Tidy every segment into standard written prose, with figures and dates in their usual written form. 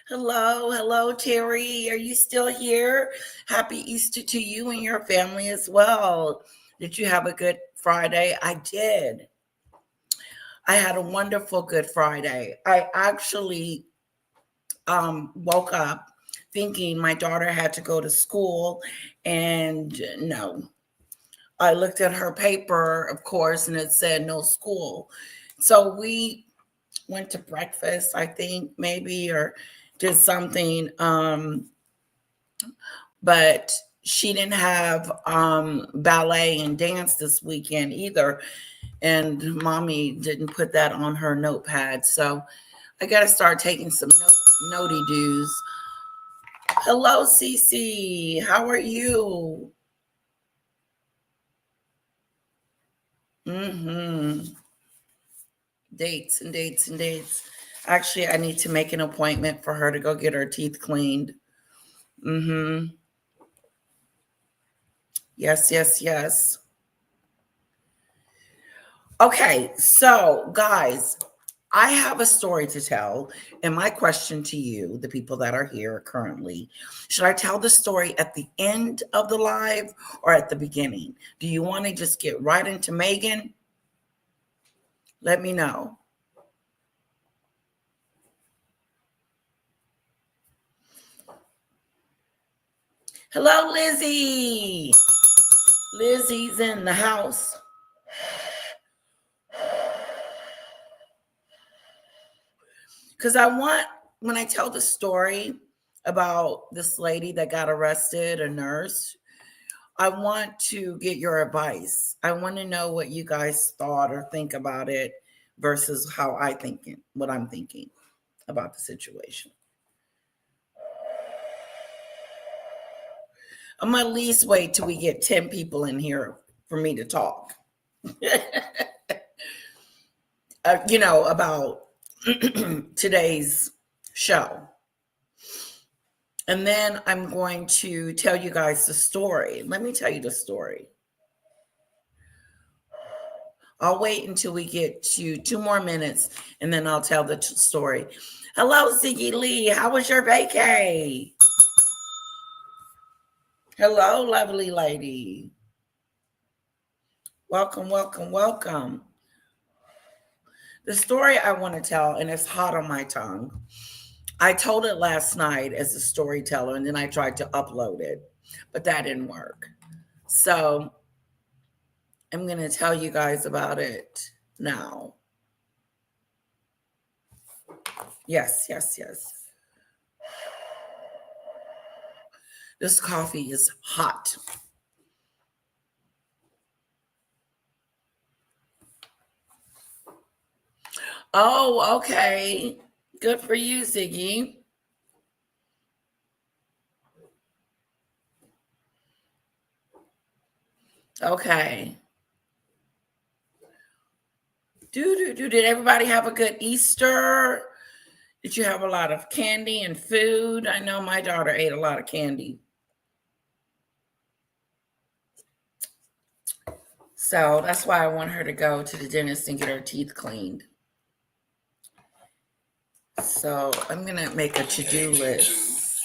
Hello, hello, Terry. Are you still here? Happy Easter to you and your family as well. Did you have a good Friday? I did. I had a wonderful Good Friday. I actually woke up thinking my daughter had to go to school, and no. I looked at her paper, of course, and it said no school. So we went to breakfast, I think, maybe, or did something. But she didn't have ballet and dance this weekend either. And mommy didn't put that on her notepad. So I got to start taking some notey do's. Hello, Cece. How are you? Mm-hmm. Dates and dates and dates. Actually, I need to make an appointment for her to go get her teeth cleaned. Mm-hmm. Yes, yes, yes. Okay, so guys, I have a story to tell. And my question to you, the people that are here currently, should I tell the story at the end of the live or at the beginning? Do you want to just get right into Meghan? Let me know. Hello, Lizzie. Lizzie's in the house. Because I want, when I tell the story about this lady that got arrested, a nurse, I want to get your advice. I want to know what you guys thought or think about it versus how I think it, what I'm thinking about the situation. I'm gonna at least wait till we get 10 people in here for me to talk. About today's show. And then I'm going to tell you guys the story. Let me tell you the story. I'll wait until we get to 2 more minutes and then I'll tell the story. Hello, Ziggy Lee. How was your vacay? Hello, lovely lady. Welcome, welcome, welcome. The story I want to tell, and it's hot on my tongue. I told it last night as a storyteller, and then I tried to upload it, but that didn't work. So I'm going to tell you guys about it now. Yes, yes, yes. This coffee is hot. Oh, okay. Good for you, Ziggy. Okay. Did everybody have a good Easter? Did you have a lot of candy and food? I know my daughter ate a lot of candy. So that's why I want her to go to the dentist and get her teeth cleaned. So I'm going to make a to-do list.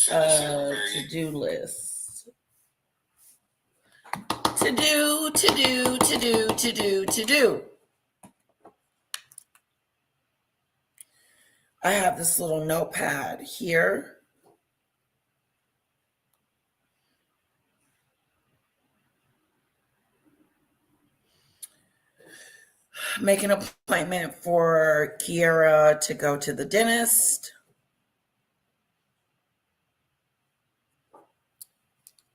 To-do list. To do. I have this little notepad here. Make an appointment for Kiera to go to the dentist.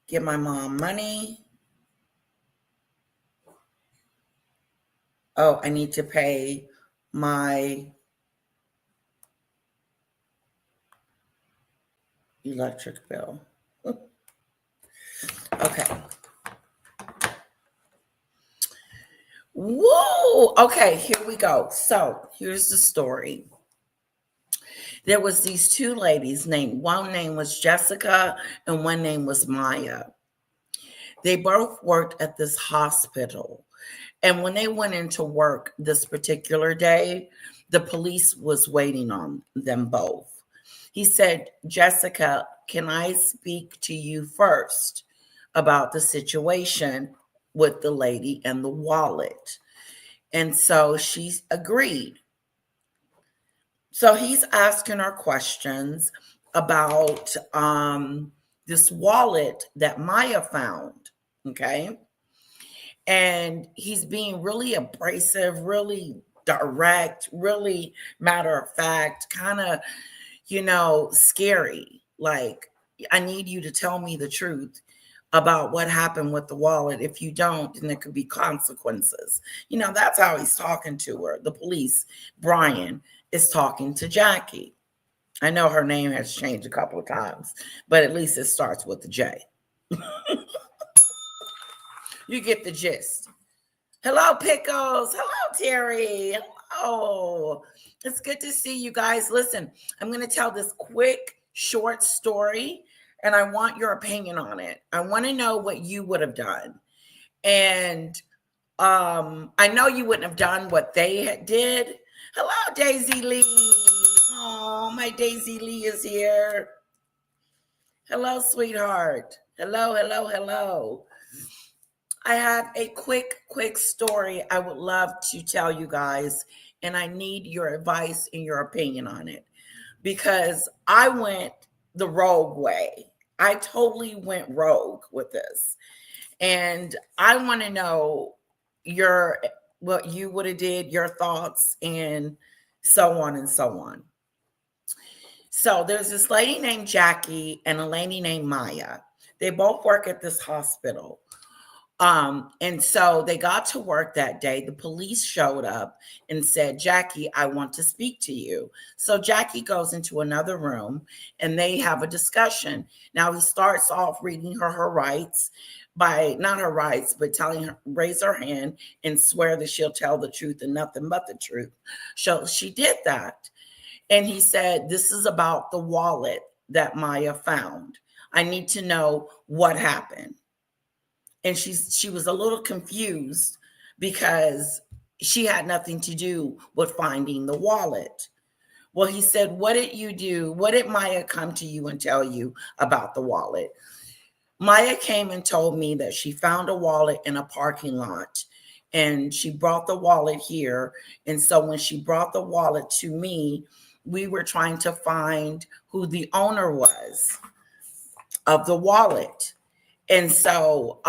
Give my mom money. Oh, I need to pay my electric bill. Okay. Whoa. Okay, here we go. So here's the story. There was these two ladies named, one name was Jessica and one name was Maya. They both worked at this hospital. And when they went into work this particular day, the police was waiting on them both. He said, Jessica, can I speak to you first about the situation with the lady and the wallet? And so she agreed. So he's asking her questions about this wallet that Maya found. Okay. And he's being really abrasive, really direct, really matter of fact, kind of, scary. Like, I need you to tell me the truth about what happened with the wallet. If you don't, then there could be consequences. That's how he's talking to her. The police, Brian, is talking to Jackie. I know her name has changed a couple of times, but at least it starts with the J. You get the gist. Hello, Pickles. Hello, Terry. Hello. It's good to see you guys. Listen, I'm going to tell this quick, short story, and I want your opinion on it. I want to know what you would have done. And I know you wouldn't have done what they did. Hello, Daisy Lee. Oh, my Daisy Lee is here. Hello, sweetheart. Hello, hello, hello. I have a quick story I would love to tell you guys, and I need your advice and your opinion on it, because I went the rogue way. I totally went rogue with this, and I want to know what you would have did, your thoughts, and so on and so on. So there's this lady named Jackie and a lady named Maya. They both work at this hospital. And so they got to work that day. The police showed up and said, Jackie, I want to speak to you. So Jackie goes into another room and they have a discussion. Now he starts off reading her rights, by not her rights, but telling her, raise her hand and swear that she'll tell the truth and nothing but the truth. So she did that. And he said, this is about the wallet that Maya found. I need to know what happened. And she was a little confused because she had nothing to do with finding the wallet. Well, he said, what did you do? What did Maya come to you and tell you about the wallet? Maya came and told me that she found a wallet in a parking lot and she brought the wallet here. And so when she brought the wallet to me, we were trying to find who the owner was of the wallet. And so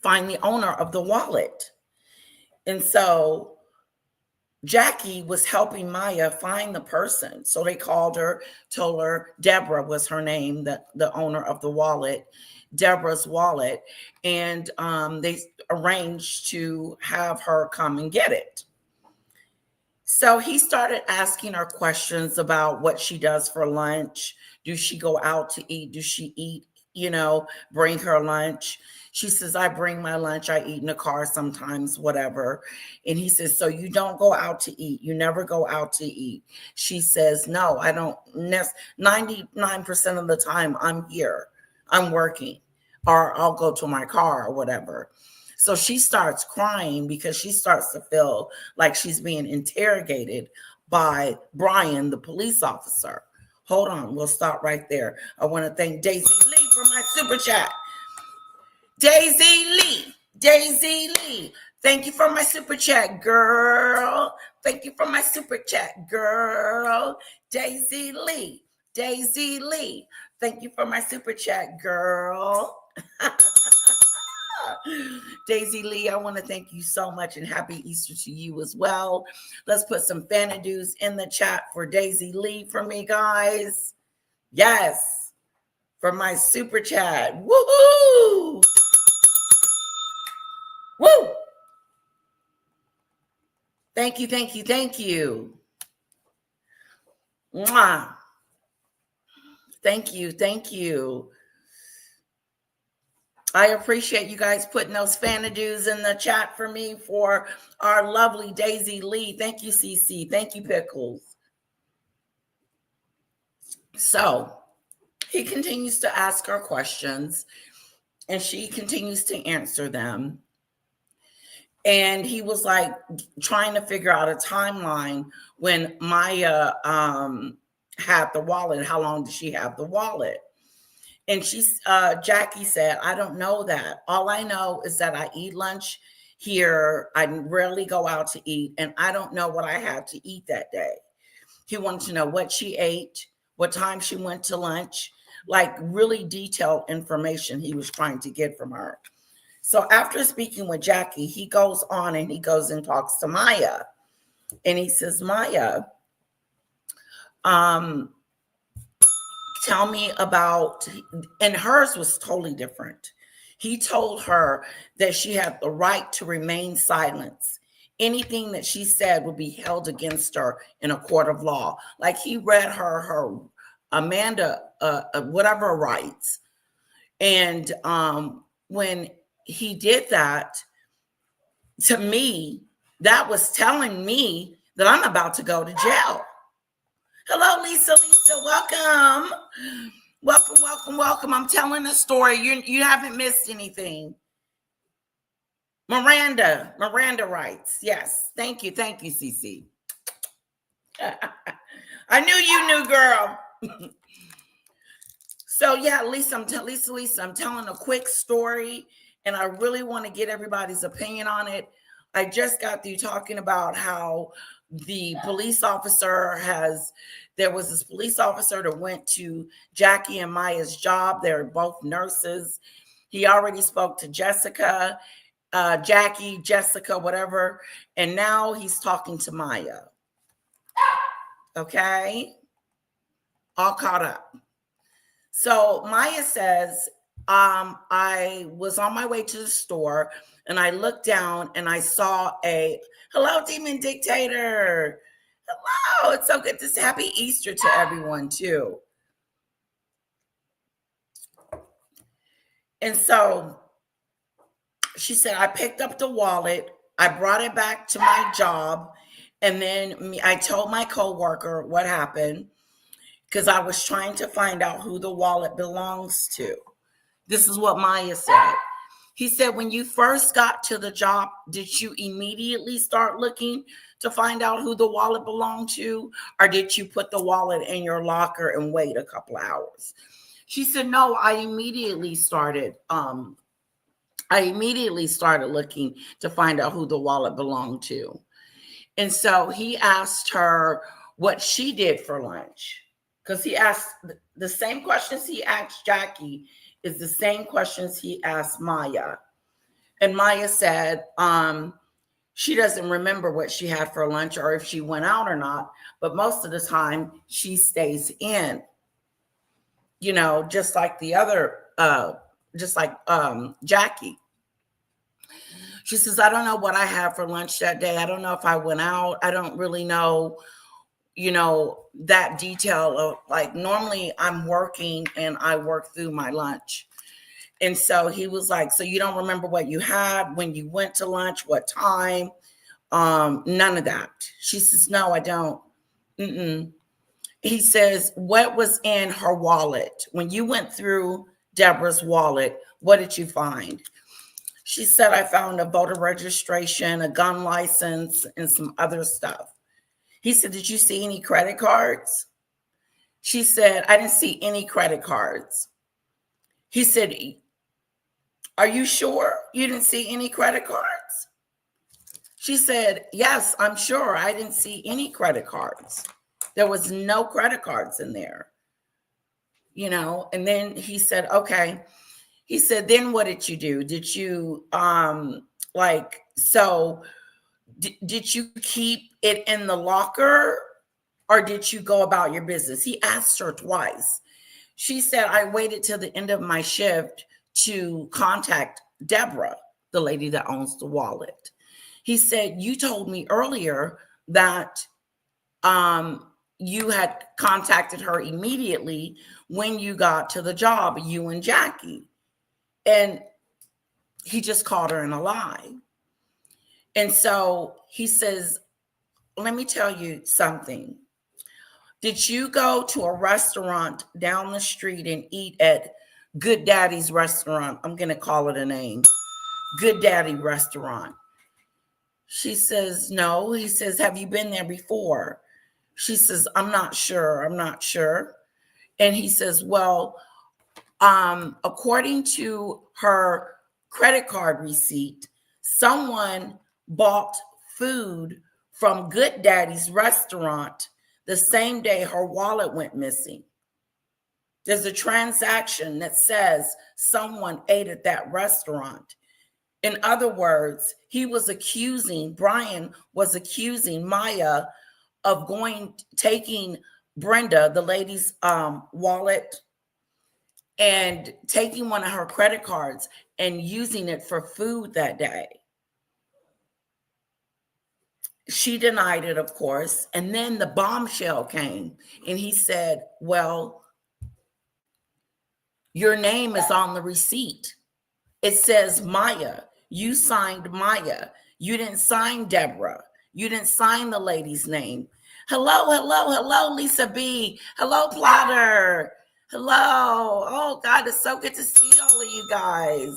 find the owner of the wallet. And so Jackie was helping Maya find the person. So they called her, told her Deborah was her name, the owner of the wallet, Deborah's wallet. And they arranged to have her come and get it. So he started asking her questions about what she does for lunch. Do she go out to eat? Do she eat, bring her lunch? She says, I bring my lunch. I eat in the car sometimes, whatever. And he says, so you don't go out to eat? You never go out to eat? She says, no, I don't. 99% of the time I'm here. I'm working, or I'll go to my car or whatever. So she starts crying because she starts to feel like she's being interrogated by Brian, the police officer. Hold on, we'll stop right there. I want to thank Daisy Lee for my super chat. Daisy Lee, thank you for my super chat, girl. Thank you for my super chat, girl. Daisy Lee, thank you for my super chat, girl. Daisy Lee, I want to thank you so much and happy Easter to you as well. Let's put some Fanadoos in the chat for Daisy Lee for me, guys. Yes, for my super chat. Woohoo! Woo! Thank you. Mwah. Thank you. I appreciate you guys putting those Fanadoos in the chat for me for our lovely Daisy Lee. Thank you, CC. Thank you, Pickles. So he continues to ask her questions and she continues to answer them. And he was like trying to figure out a timeline when Maya had the wallet. How long did she have the wallet? And Jackie said, I don't know that. All I know is that I eat lunch here. I rarely go out to eat, and I don't know what I had to eat that day. He wanted to know what she ate, what time she went to lunch, like really detailed information he was trying to get from her. So after speaking with Jackie, he goes on and he goes and talks to Maya. And he says, Maya, tell me about, and hers was totally different. He told her that she had the right to remain silent. Anything that she said would be held against her in a court of law. Like he read her Amanda, whatever rights. And when he did that, to me, that was telling me that I'm about to go to jail. Hello, Lisa, welcome. Welcome. I'm telling a story. You haven't missed anything. Miranda writes. Yes. Thank you, Cece. I knew you knew, girl. So yeah, Lisa, I'm telling a quick story, and I really want to get everybody's opinion on it. I just got through talking about how the police officer there was this police officer that went to Jackie and Maya's job. They're both nurses. He already spoke to Jessica, Jackie, Jessica, whatever. And now he's talking to Maya. Okay. All caught up. So Maya says, I was on my way to the store and I looked down and I saw hello, Demon Dictator. Hello. It's so good to say happy Easter to everyone too. And so she said, I picked up the wallet. I brought it back to my job. And then I told my coworker what happened because I was trying to find out who the wallet belongs to. This is what Maya said. He said, when you first got to the job, did you immediately start looking to find out who the wallet belonged to? Or did you put the wallet in your locker and wait a couple hours? She said, no, I immediately started looking to find out who the wallet belonged to. And so he asked her what she did for lunch. Because he asked the same questions he asked Jackie is the same questions he asked Maya. And Maya said she doesn't remember what she had for lunch or if she went out or not, but most of the time she stays in, just like the other, Jackie. She says, I don't know what I had for lunch that day. I don't know if I went out. I don't really know, that detail of like, normally I'm working and I work through my lunch. And so he was like, so you don't remember what you had when you went to lunch, what time? None of that. She says, no, I don't. He says, what was in her wallet? When you went through Deborah's wallet, what did you find? She said, I found a voter registration, a gun license, and some other stuff. He said, did you see any credit cards? She said, I didn't see any credit cards. He said, are you sure you didn't see any credit cards? She said, yes, I'm sure. I didn't see any credit cards. There was no credit cards in there, and then he said, okay. He said, then what did you do? Did you, did you keep it in the locker or did you go about your business? He asked her twice. She said, I waited till the end of my shift to contact Deborah, the lady that owns the wallet. He said, you told me earlier that you had contacted her immediately when you got to the job, you and Jackie. And he just caught her in a lie. And so he says, let me tell you something. Did you go to a restaurant down the street and eat at Good Daddy's restaurant? I'm going to call it a name. Good Daddy restaurant. She says, no. He says, have you been there before? She says, I'm not sure. I'm not sure. And he says, well, according to her credit card receipt, someone bought food from Good Daddy's restaurant the same day her wallet went missing. There's a transaction that says someone ate at that restaurant. In other words, Brian was accusing Maya of taking Brenda, the lady's wallet, and taking one of her credit cards and using it for food that day. She denied it, of course. And then the bombshell came and he said, well, your name is on the receipt. It says Maya. You signed Maya. You didn't sign Deborah. You didn't sign the lady's name. Hello, Lisa B. Hello, Plotter. Hello. Oh, God, it's so good to see all of you guys.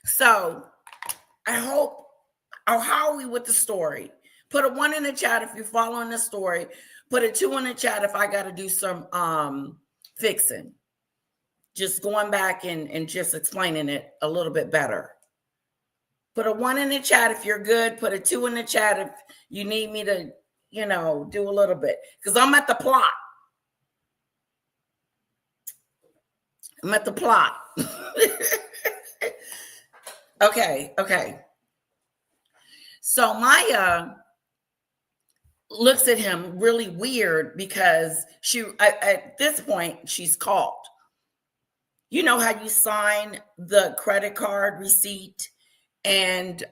So I hope, how are we with the story? Put a 1 in the chat if you're following the story. Put a 2 in the chat if I got to do some fixing. Just going back and just explaining it a little bit better. Put a 1 in the chat if you're good. Put a 2 in the chat if you need me to, do a little bit. Because I'm at the plot. I'm at the plot. Okay. So Maya looks at him really weird because at this point, she's called. You know how you sign the credit card receipt and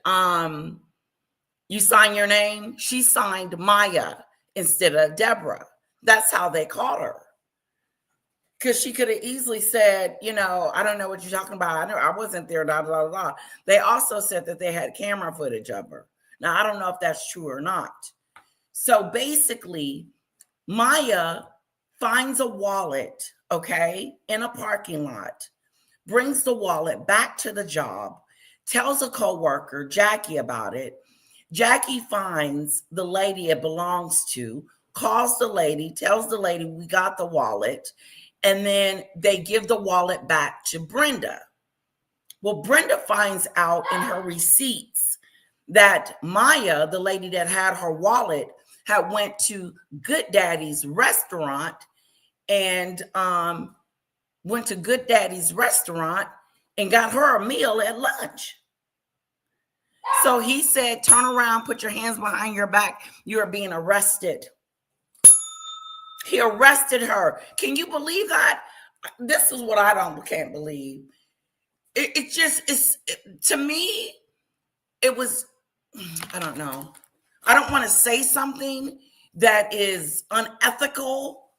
you sign your name? She signed Maya instead of Deborah. That's how they caught her. Because she could have easily said, I don't know what you're talking about. I wasn't there, blah, blah, blah. They also said that they had camera footage of her. Now, I don't know if that's true or not. So basically, Maya finds a wallet, in a parking lot, brings the wallet back to the job, tells a coworker, Jackie, about it. Jackie finds the lady it belongs to, calls the lady, tells the lady we got the wallet, and then they give the wallet back to Brenda. Well, Brenda finds out in her receipts that Maya, the lady that had her wallet, had went to Good Daddy's restaurant and went to Good Daddy's restaurant and got her a meal at lunch. So he said, turn around, put your hands behind your back. You are being arrested. He arrested her. Can you believe that? This is what I can't believe. It just is, to me, it was, I don't know. I don't want to say something that is unethical,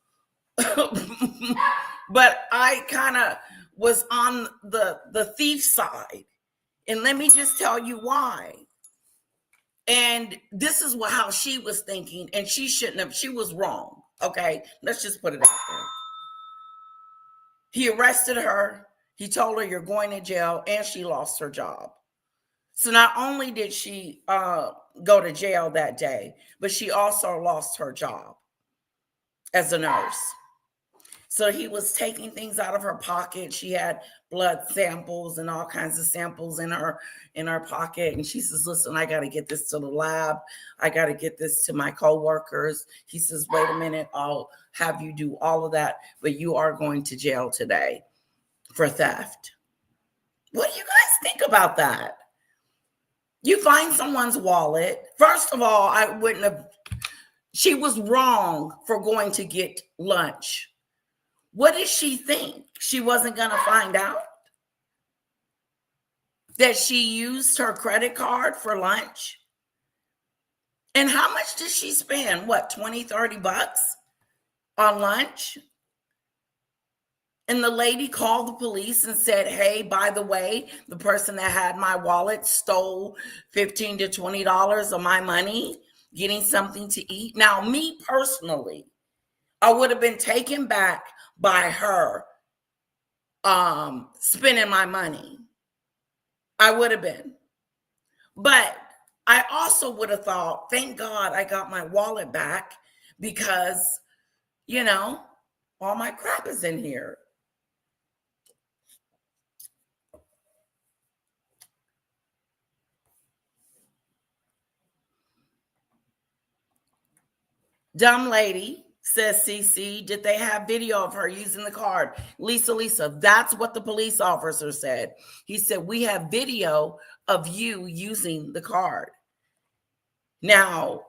but I kind of was on the thief side. And let me just tell you why. And this is how she was thinking, and she shouldn't have. She was wrong. Okay, let's just put it out there. He arrested her. He told her, you're going to jail, and she lost her job. So not only did she go to jail that day, but she also lost her job as a nurse. So he was taking things out of her pocket. She had blood samples and all kinds of samples in her pocket. And she says, listen, I got to get this to the lab. I got to get this to my coworkers. He says, wait a minute, I'll have you do all of that, but you are going to jail today for theft. What do you guys think about that? You find someone's wallet. First of all, she was wrong for going to get lunch. What did she think? She wasn't going to find out? That she used her credit card for lunch? And how much did she spend? What, 20, 30 bucks on lunch? And the lady called the police and said, hey, by the way, the person that had my wallet stole $15 to $20 of my money, getting something to eat. Now, me personally, I would have been taken back by her spending my money. I would have been. But I also would have thought, thank God I got my wallet back because, all my crap is in here. Dumb lady, says CC. Did they have video of her using the card? Lisa, that's what the police officer said. He said, we have video of you using the card. Now,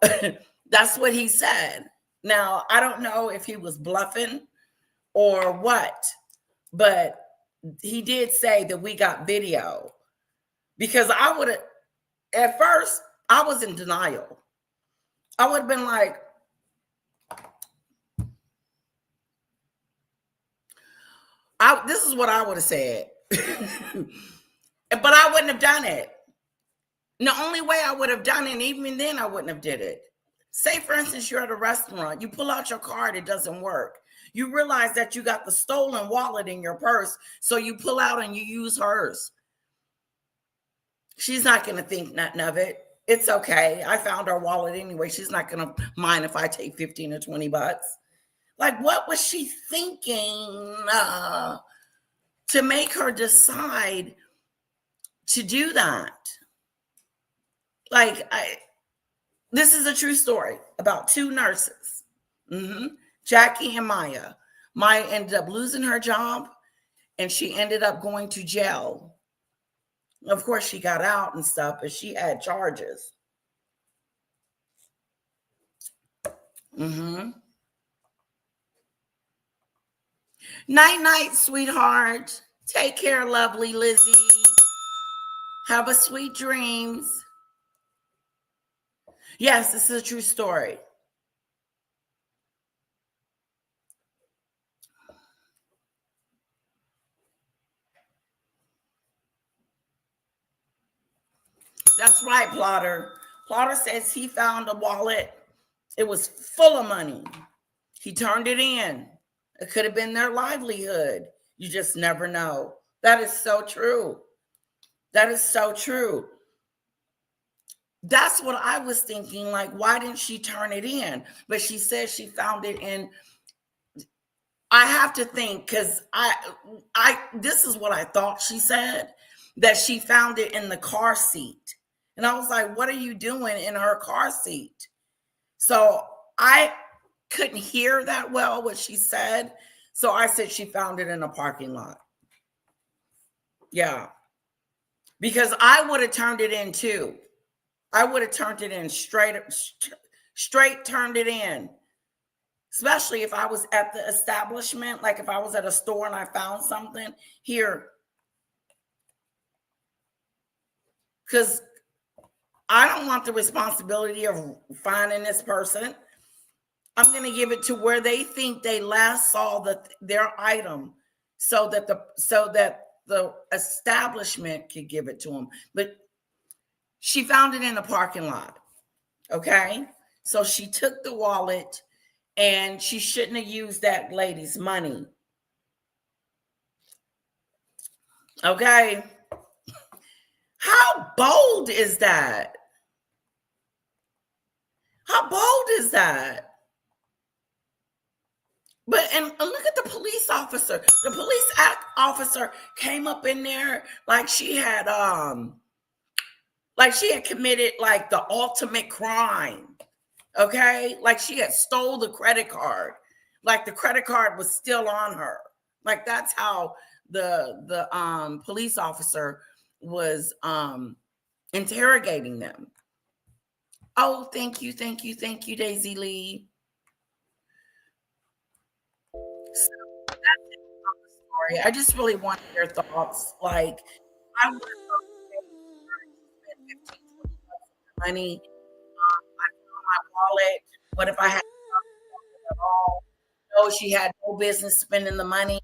that's what he said. Now, I don't know if he was bluffing or what, but he did say that we got video. Because I would have, at first, I was in denial. I would have been like, this is what I would have said. But I wouldn't have done it. The only way I would have done it, even then I wouldn't have did it. Say, for instance, you're at a restaurant. You pull out your card, it doesn't work. You realize that you got the stolen wallet in your purse, so you pull out and you use hers. She's not going to think nothing of it. It's okay. I found her wallet anyway. She's not going to mind if I take 15 or 20 bucks. Like, what was she thinking to make her decide to do that? Like, this is a true story about two nurses, Jackie and Maya. Maya ended up losing her job, and she ended up going to jail. Of course, she got out and stuff, but she had charges. Night, sweetheart. Take care, lovely Lizzie. Have a sweet dreams. Yes, this is a true story. That's right, Plotter. Plotter says he found a wallet. It was full of money. He turned it in. It could have been their livelihood. You just never know. That is so true. That is so true. That's what I was thinking. Like, why didn't she turn it in? But she said she found it in. I have to think, because this is what I thought she said, that she found it in the car seat. And I was like, what are you doing in her car seat? So I couldn't hear that well what she said. So I said she found it in a parking lot. Yeah. Because I would have turned it in too. I would have turned it in straight turned it in. Especially if I was at the establishment, like if I was at a store and I found something here. Because I don't want the responsibility of finding this person. I'm going to give it to where they think they last saw their item, so that the establishment could give it to them. But she found it in a parking lot. Okay, so she took the wallet, and she shouldn't have used that lady's money. Okay, how bold is that? How bold is that? But and look at the police officer. The police officer came up in there like she had committed like the ultimate crime. Okay? Like she had stole the credit card. Like the credit card was still on her. Like that's how the police officer was interrogating them. Oh, thank you, Daisy Lee. So that's it about the story. I just really want your thoughts. Like, I would have spent 15, 20 bucks money. I found my wallet. What if I had nothing at all? No, she had no business spending the money.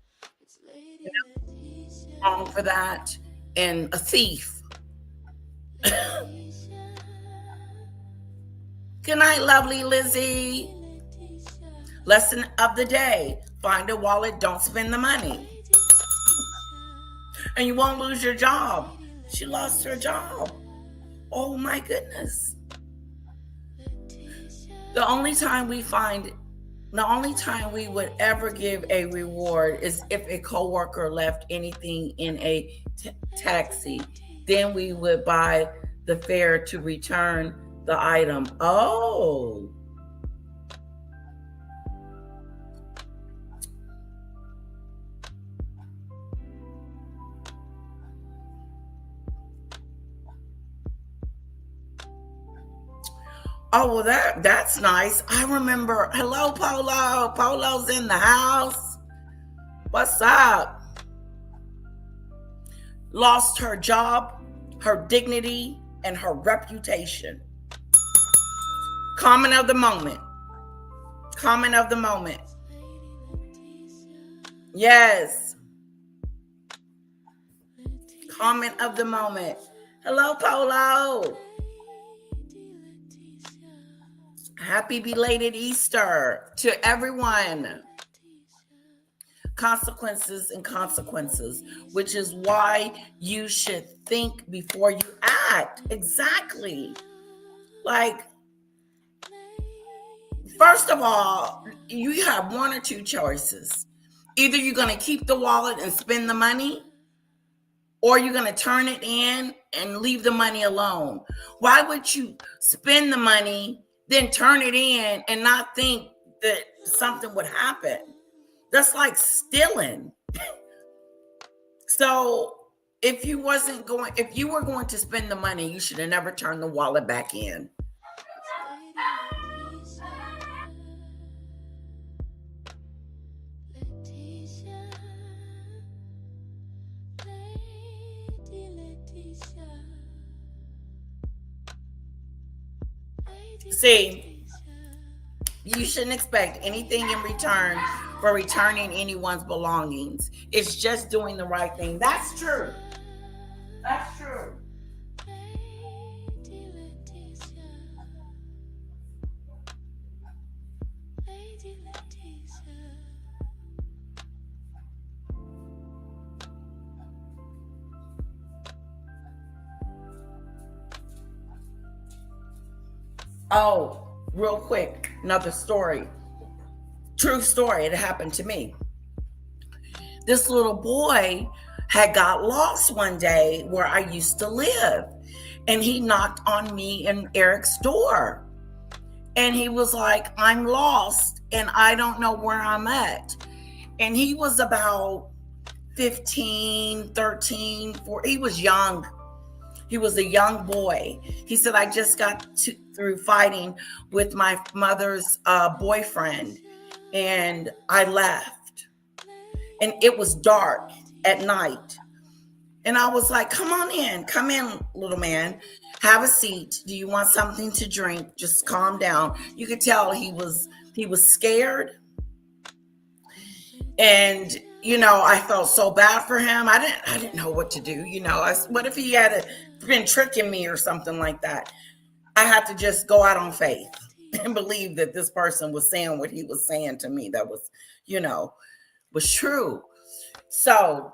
Wrong for that. And a thief. Good night, lovely Lizzie. Lesson of the day. Find a wallet, don't spend the money. And you won't lose your job. She lost her job. Oh my goodness. The only time we would ever give a reward is if a coworker left anything in a taxi. Then we would buy the fare to return the item. Oh. Oh, well, that's nice. I remember. Hello, Polo. Polo's in the house. What's up? Lost her job, her dignity, and her reputation. Comment of the moment. Comment of the moment. Yes. Comment of the moment. Hello, Polo. Happy belated Easter to everyone. Consequences and consequences, which is why you should think before you act. Exactly. Like, first of all, you have one or two choices. Either you're going to keep the wallet and spend the money, or you're going to turn it in and leave the money alone. Why would you spend the money, then turn it in and not think that something would happen? That's like stealing. So if you were going to spend the money, you should have never turned the wallet back in. See, you shouldn't expect anything in return for returning anyone's belongings. It's just doing the right thing. That's true. That's true. Oh, real quick, another story. True story. It happened to me. This little boy had got lost one day where I used to live, and he knocked on me and Eric's door. And he was like, I'm lost and I don't know where I'm at. And he was about 15, 13, 14. He was young. He was a young boy. He said, I just got through fighting with my mother's boyfriend, and I left. And it was dark at night. And I was like, come in, little man. Have a seat. Do you want something to drink? Just calm down. You could tell he was scared. And I felt so bad for him. I didn't know what to do. What if he had been tricking me or something like that? I had to just go out on faith and believe that this person was saying what he was saying to me. That was, was true. So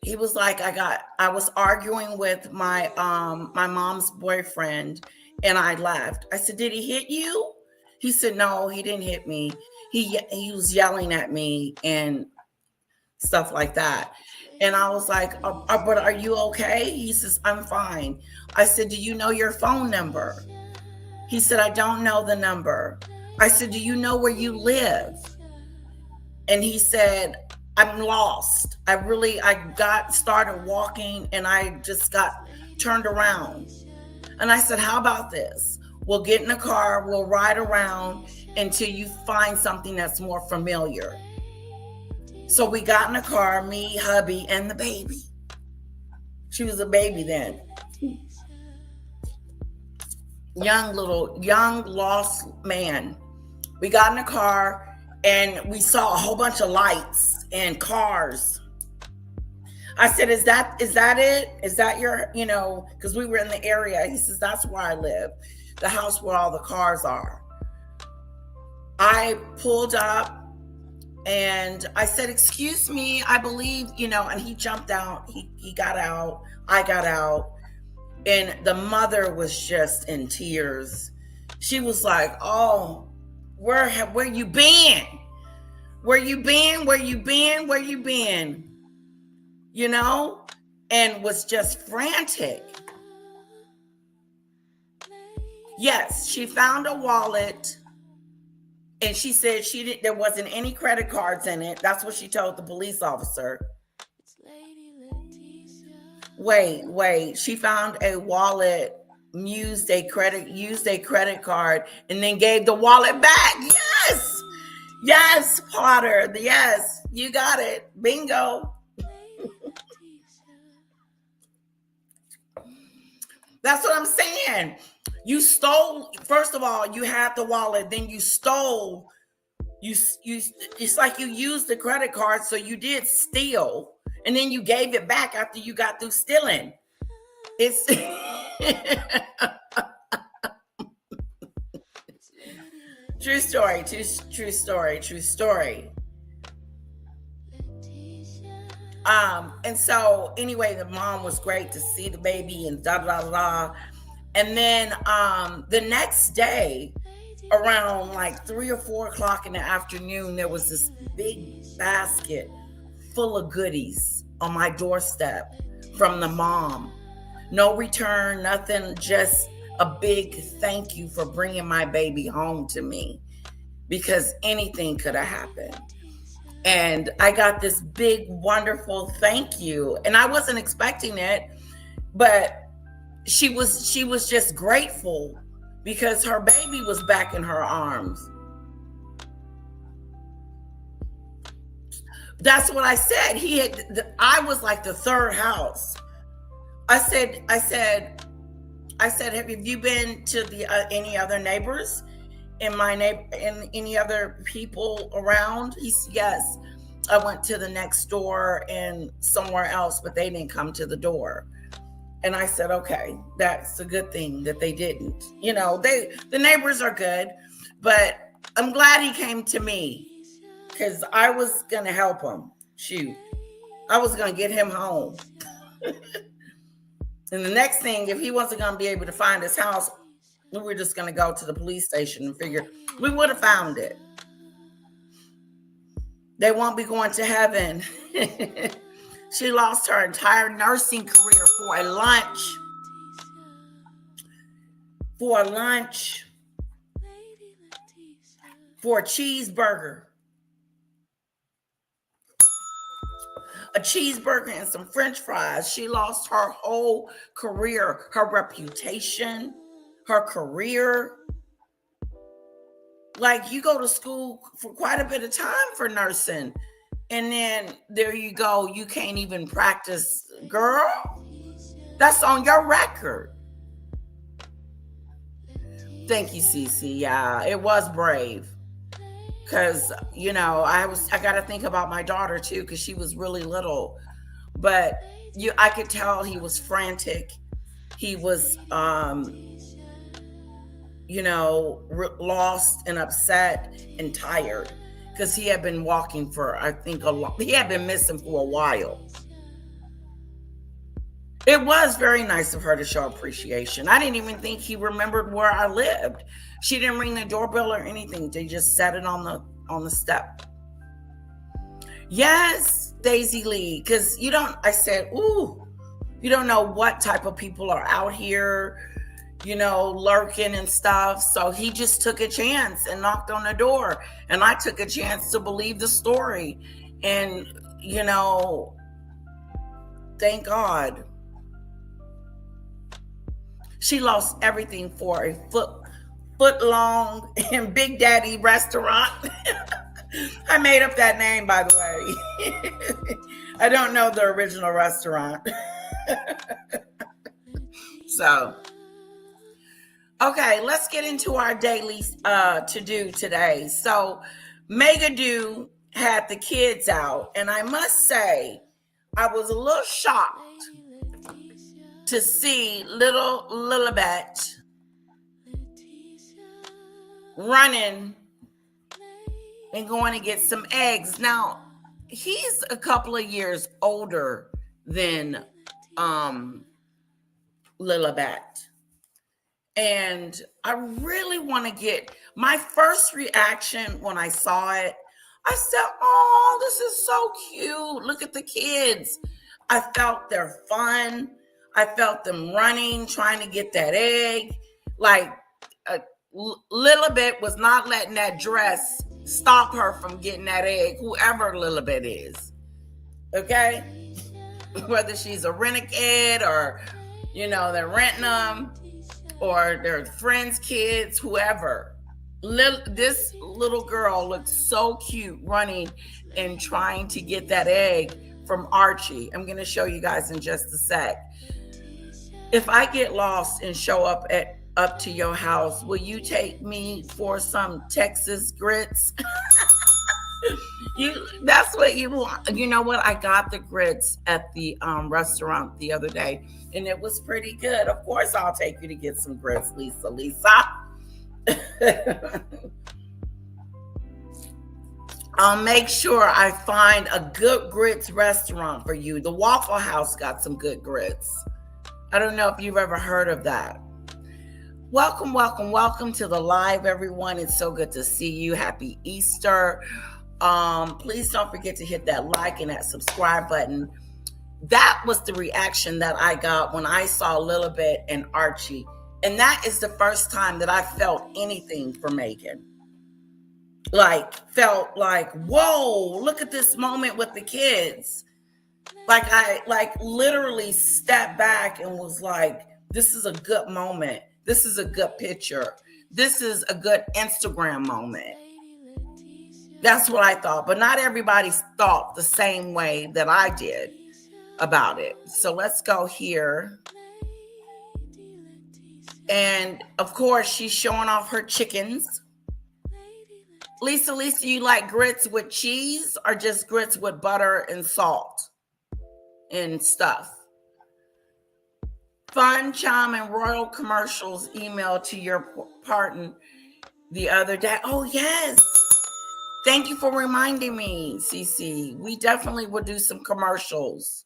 he was like, I was arguing with my mom's boyfriend, and I left. I said, did he hit you? He said, no, he didn't hit me. He was yelling at me and stuff like that. And I was like, but are you okay? He says, I'm fine. I said, do you know your phone number? He said, I don't know the number. I said, do you know where you live? And he said, I'm lost. I got started walking and I just got turned around. And I said, how about this? We'll get in a car, we'll ride around until you find something that's more familiar. So we got in a car, me, hubby, and the baby. She was a baby then. Young lost man. We got in a car and we saw a whole bunch of lights and cars. I said, is that it? Is that your, because we were in the area. He says, that's where I live. The house where all the cars are. I pulled up and I said, excuse me, I believe, and he jumped out. He got out. I got out. And the mother was just in tears. She was like, "Oh, where you been? Where you been? Where you been? Where you been?" You know, and was just frantic. Yes, she found a wallet, and she said there wasn't any credit cards in it. That's what she told the police officer. Wait. She found a wallet, used a credit card, and then gave the wallet back. Yes, Potter. Yes, you got it. Bingo. That's what I'm saying. You stole. First of all, you had the wallet, then you stole. You. It's like you used the credit card, so you did steal, and then you gave it back after you got through stealing. It's true story. True story. And so anyway, the mom was great to see the baby and da da da da. And then the next day, around like 3 or 4 o'clock in the afternoon, there was this big basket full of goodies on my doorstep from the mom. No return, nothing, just a big thank you for bringing my baby home to me, because anything could have happened. And I got this big, wonderful thank you. And I wasn't expecting it, but she was just grateful because her baby was back in her arms. That's what I said. I was like the third house. I said, have you been to the any other neighbors in any other people around? He said, yes. I went to the next door and somewhere else, but they didn't come to the door. And I said, okay, that's a good thing that they didn't. You know, the neighbors are good, but I'm glad he came to me because I was going to help him. Shoot, I was going to get him home. And the next thing, if he wasn't going to be able to find his house, we were just going to go to the police station and figure we would have found it. They won't be going to heaven. She lost her entire nursing career for a lunch. For a cheeseburger. A cheeseburger and some French fries. She lost her whole career, her reputation, her career. Like, you go to school for quite a bit of time for nursing, and then there you go, you can't even practice. Girl, that's on your record. Thank you, Cece. Yeah, it was brave. Because, you know, I got to think about my daughter too, because she was really little. But I could tell he was frantic. He was, lost and upset and tired, because he had been walking for, I think, he had been missing for a while. It was very nice of her to show appreciation. I didn't even think he remembered where I lived. She didn't ring the doorbell or anything. They just set it on the step. Yes, Daisy Lee, because I said, ooh, you don't know what type of people are out here, lurking and stuff. So he just took a chance and knocked on the door. And I took a chance to believe the story. And, thank God. She lost everything for a foot long and Big Daddy restaurant. I made up that name, by the way. I don't know the original restaurant. So, okay, let's get into our daily to-do today. So, Meghan had the kids out, and I must say, I was a little shocked to see little Lilibet running and going to get some eggs. Now, he's a couple of years older than Lilibet. And I really want to get my first reaction when I saw it. I said, oh, this is so cute. Look at the kids. I felt their fun. I felt them running, trying to get that egg. Like, Lilibet was not letting that dress stop her from getting that egg, whoever Lilibet is. Okay? Whether she's a renegade or, they're renting them or their friends' kids, whoever. This little girl looks so cute running and trying to get that egg from Archie. I'm going to show you guys in just a sec. If I get lost and show up to your house, will you take me for some Texas grits? That's what you want. You know what? I got the grits at the restaurant the other day, and it was pretty good. Of course, I'll take you to get some grits, Lisa. I'll make sure I find a good grits restaurant for you. The Waffle House got some good grits. I don't know if you've ever heard of that. Welcome to the live, everyone. It's so good to see you. Happy Easter. Please don't forget to hit that like and that subscribe button. That was the reaction that I got when I saw Lilibet and Archie. And that is the first time that I felt anything for Meghan. Felt like, whoa, look at this moment with the kids. I literally stepped back and was like, this is a good moment. This is a good picture. This is a good Instagram moment. That's what I thought. But not everybody thought the same way that I did about it. So let's go here. And of course, she's showing off her chickens. Lisa, you like grits with cheese or just grits with butter and salt and stuff? Fun, charm, and royal commercials emailed to your partner the other day. Oh, yes. Thank you for reminding me, Cece. We definitely will do some commercials.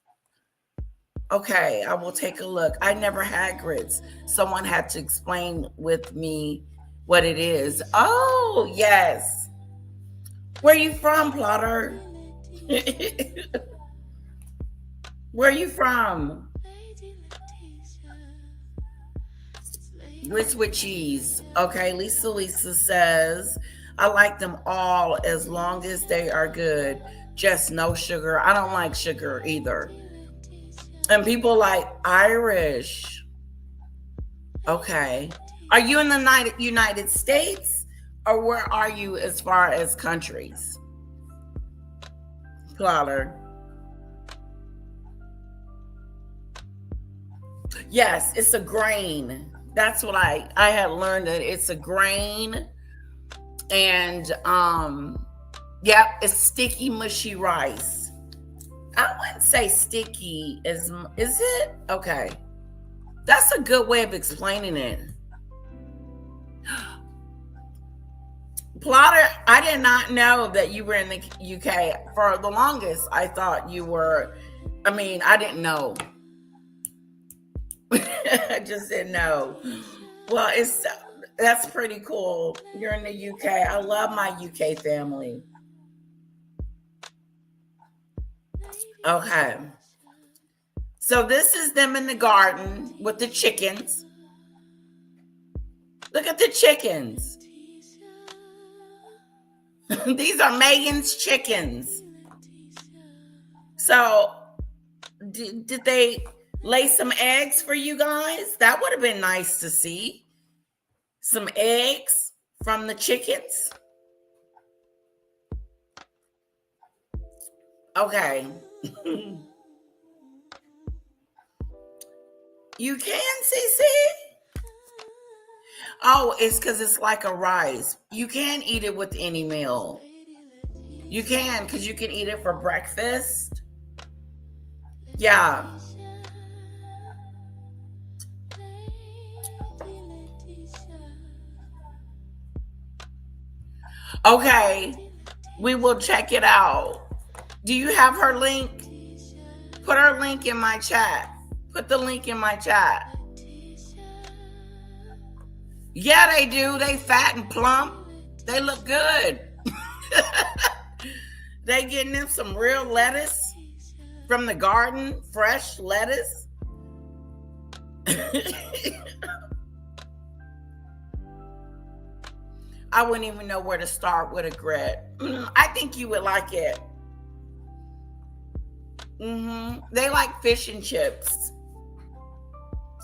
Okay, I will take a look. I never had grits. Someone had to explain with me what it is. Oh, yes. Where you from, Plotter? Where you from? Grits with cheese. Okay, Lisa says, I like them all as long as they are good. Just no sugar. I don't like sugar either. And people like Irish. Okay. Are you in the United States? Or where are you as far as countries? Plotter. Yes, it's a grain. That's what I had learned, that it's a grain. And it's sticky, mushy rice. I wouldn't say sticky is it? Okay. That's a good way of explaining it. Plotter, I did not know that you were in the UK. For the longest, I thought you were, I didn't know. I just didn't know. Well, that's pretty cool. You're in the UK. I love my UK family. Okay. So this is them in the garden with the chickens. Look at the chickens. These are Meghan's chickens. So did they lay some eggs for you guys? That would have been nice to see. Some eggs from the chickens. Okay. You can, CC? Oh, it's because it's like a rice. You can eat it with any meal. You can, because you can eat it for breakfast. Yeah. Okay. We will check it out. Do you have her link? Put her link in my chat. Put the link in my chat. Yeah, they do. They fat and plump. They look good. They getting them some real lettuce from the garden, fresh lettuce. I wouldn't even know where to start with a grit. I think you would like it. They like fish and chips.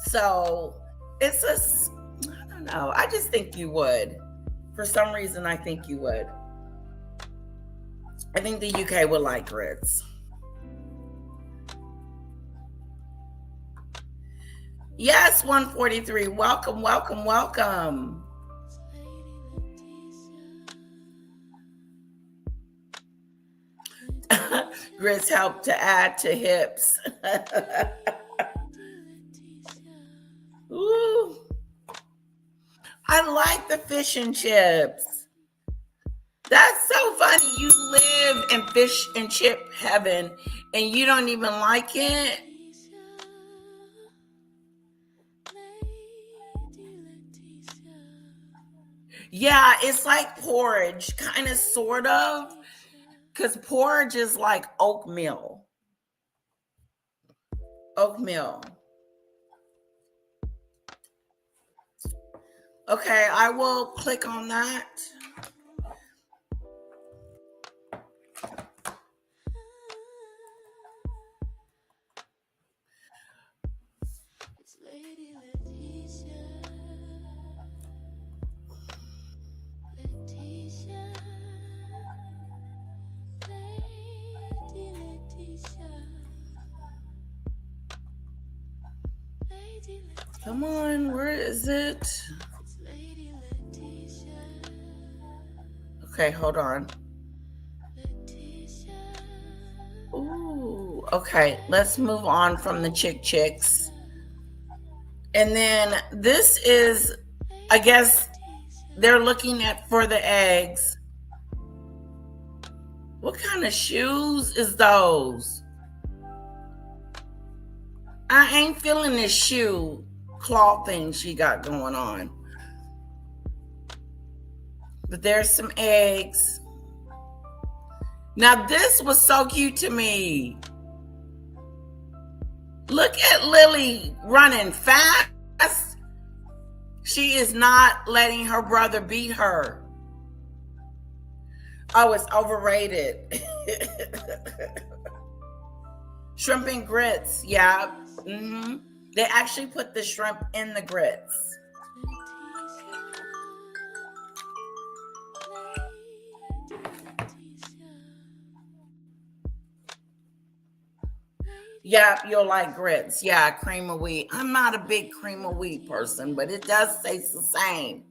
So it's I don't know. I just think you would. For some reason, I think you would. I think the UK would like grits. Yes, 143. Welcome, welcome, welcome. Grits help to add to hips. Ooh. I like the fish and chips. That's so funny. You live in fish and chip heaven and you don't even like it. Yeah, it's like porridge, kind of, sort of, because porridge is like oatmeal. Oatmeal. Okay, I will click on that. Come on, where is it? Okay, hold on. Ooh, okay, let's move on from the chicks. And then this is, I guess they're looking at for the eggs. What kind of shoes is those? I ain't feeling this shoe claw thing she got going on. But there's some eggs. Now this was so cute to me. Look at Lily running fast. She is not letting her brother beat her. Oh, it's overrated. Shrimp and grits, yeah. They actually put the shrimp in the grits. Yeah, you'll like grits. Yeah, cream of wheat. I'm not a big cream of wheat person, but it does taste the same.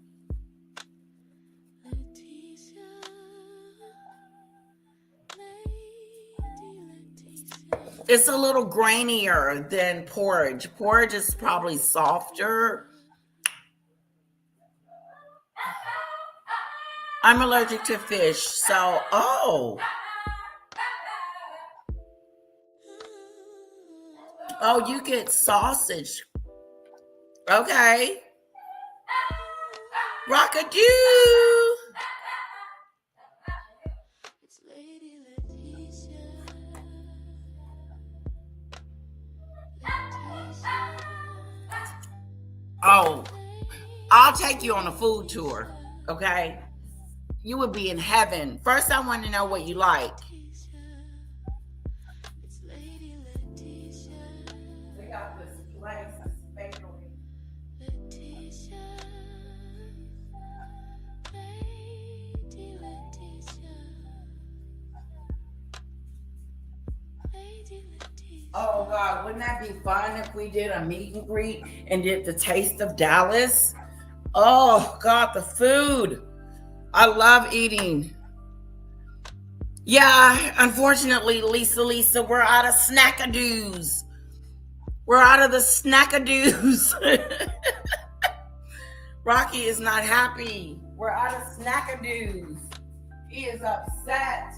It's a little grainier than porridge. Porridge is probably softer. I'm allergic to fish, so oh, you get sausage. Okay. Rockadoo. Oh, I'll take you on a food tour, okay? You would be in heaven. First, I want to know what you like. They got this place, bakery. Oh God, wouldn't that be fun if we did a meet and greet and did the Taste of Dallas? Oh God, the food. I love eating. Yeah, unfortunately, Lisa, we're out of snackadoos. We're out of the snackadoos. Rocky is not happy. We're out of snackadoos. He is upset.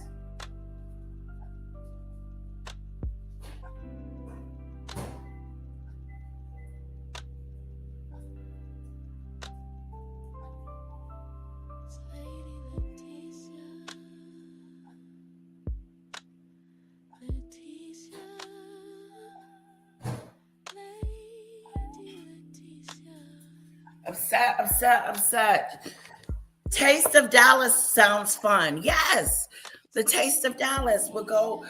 Upset, upset, upset. Taste of Dallas sounds fun. Yes. The Taste of Dallas. We'll go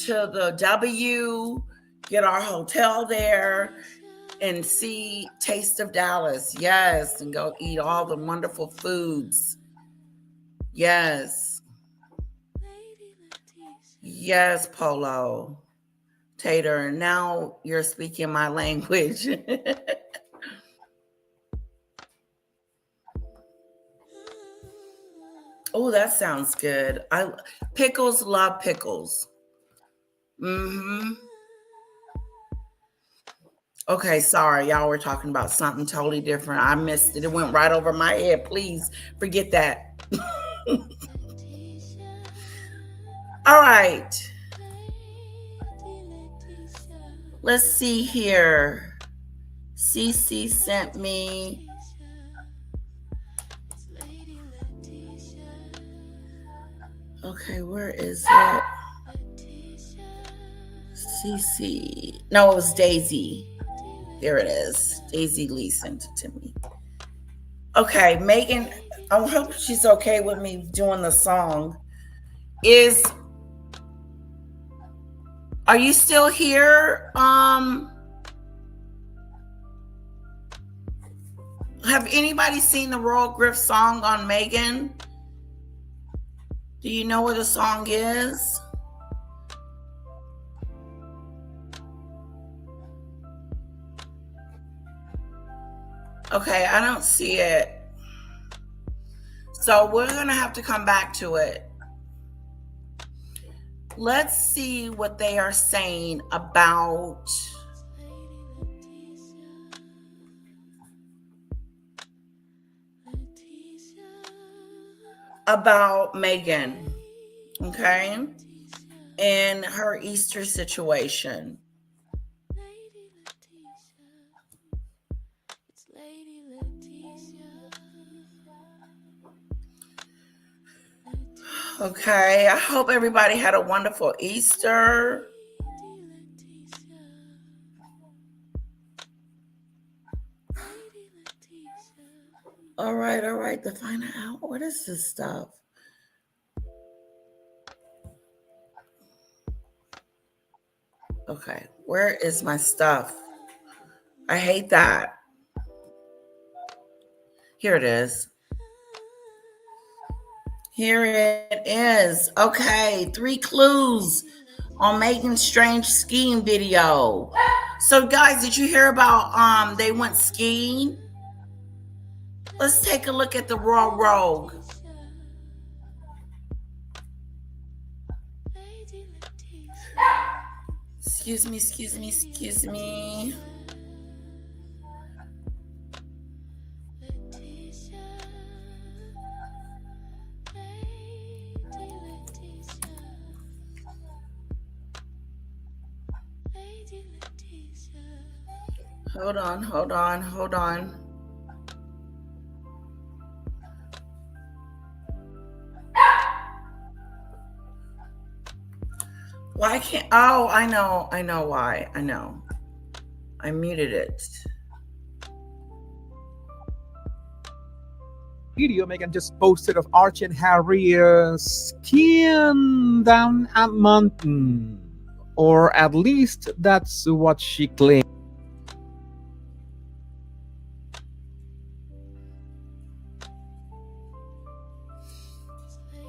to the W, get our hotel there, and see Taste of Dallas. Yes. And go eat all the wonderful foods. Yes. Yes, Polo. Tater. Now you're speaking my language. Oh, that sounds good. Pickles, love pickles. Mm-hmm. Okay, sorry, y'all were talking about something totally different. I missed it. It went right over my head. Please forget that. All right. Let's see here. Cece sent me. Okay, where is it? Cece. No, it was Daisy. There it is. Daisy Lee sent it to me. Okay, Meghan, I hope she's okay with me doing the song. Are you still here? Have anybody seen the Royal Griff song on Meghan? Do you know what the song is? Okay, I don't see it. So we're going to have to come back to it. Let's see what they are saying about Meghan, okay, and her Easter situation. Okay, I hope everybody had a wonderful Easter. All right, to find out what is this stuff? Okay, where is my stuff? I hate that. Here it is. Here it is. Okay, 3 clues on Meghan's strange skiing video. So guys, did you hear about they went skiing? Let's take a look at the Raw Rogue. Excuse me. Hold on. Why can't, oh, I know why. I know. I muted it. Video Meghan just posted of Archie and Harry skiing down a mountain, or at least that's what she claimed.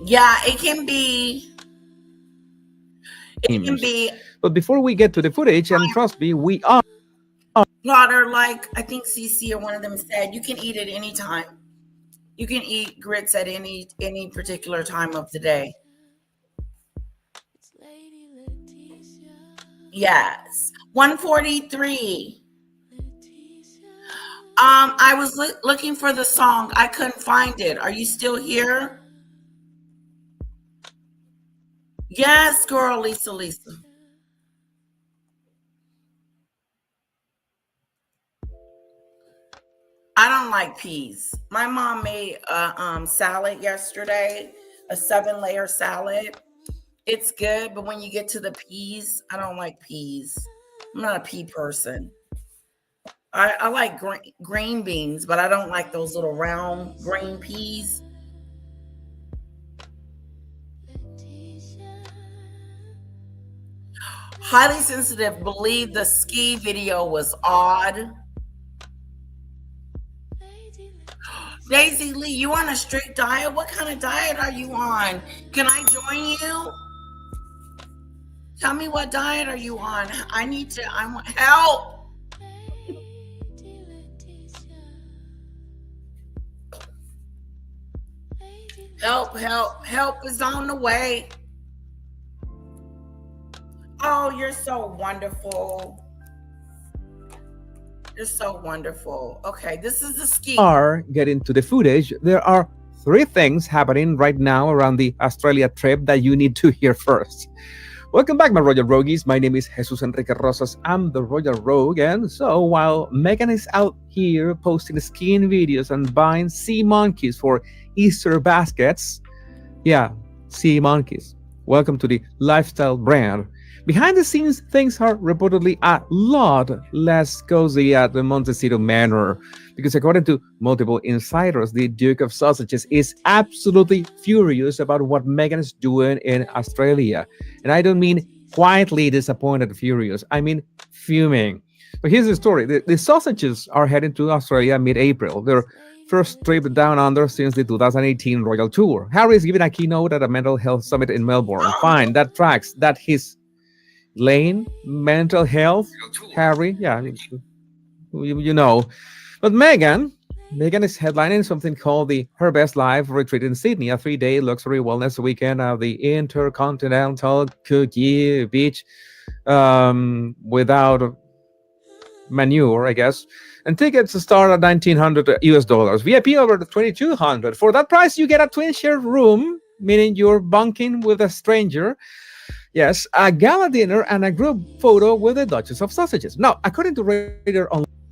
Yeah, it can be. But before we get to the footage, and trust me, we are. Plotter, like I think CC or one of them said, you can eat at any time. You can eat grits at any particular time of the day. Yes. 143. I was looking for the song. I couldn't find it. Are you still here? Yes, girl, Lisa. I don't like peas. My mom made a salad yesterday, a 7-layer salad. It's good, but when you get to the peas, I don't like peas. I'm not a pea person. I like green beans, but I don't like those little round green peas. Highly sensitive. Believe the ski video was odd. Daisy Lee, you on a strict diet? What kind of diet are you on? Can I join you? Tell me what diet are you on? I want help. Help is on the way. Oh, you're so wonderful. You're so wonderful. Okay, this is the ski. Are getting to the footage, there are three things happening right now around the Australia trip that you need to hear first. Welcome back, my Royal Rogues. My name is Jesus Enrique Rosas. I'm the Royal Rogue. And so while Meghan is out here posting skiing videos and buying sea monkeys for Easter baskets, yeah, sea monkeys. Welcome to the lifestyle brand. Behind the scenes, things are reportedly a lot less cozy at the Montecito Manor, because according to multiple insiders, the Duke of Sausages is absolutely furious about what Meghan is doing in Australia. And I don't mean quietly disappointed furious, I mean fuming. But here's the story. The Sausages are heading to Australia mid-April. Their first trip down under since the 2018 Royal Tour. Harry is giving a keynote at a mental health summit in Melbourne. Fine, that tracks. That his lane, mental health, Harry, yeah, you know. But Meghan is headlining something called the Her Best Life Retreat in Sydney, a 3-day luxury wellness weekend at the Intercontinental Cookie Beach, without manure, I guess. And tickets start at $1,900 US. VIP over the $2,200. For that price, you get a twin share room, meaning you're bunking with a stranger. Yes, a gala dinner and a group photo with the Duchess of Sausages. Now, according to Radar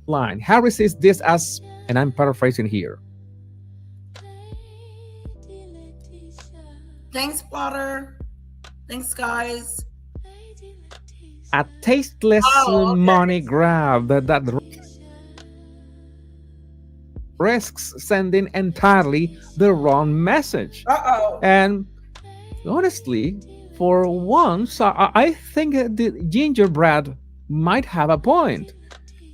Online, Harry sees this as, and I'm paraphrasing here, Thanks, Potter. Thanks, guys. a tasteless money grab that risks sending entirely the wrong message. And honestly, for once, I think the gingerbread might have a point.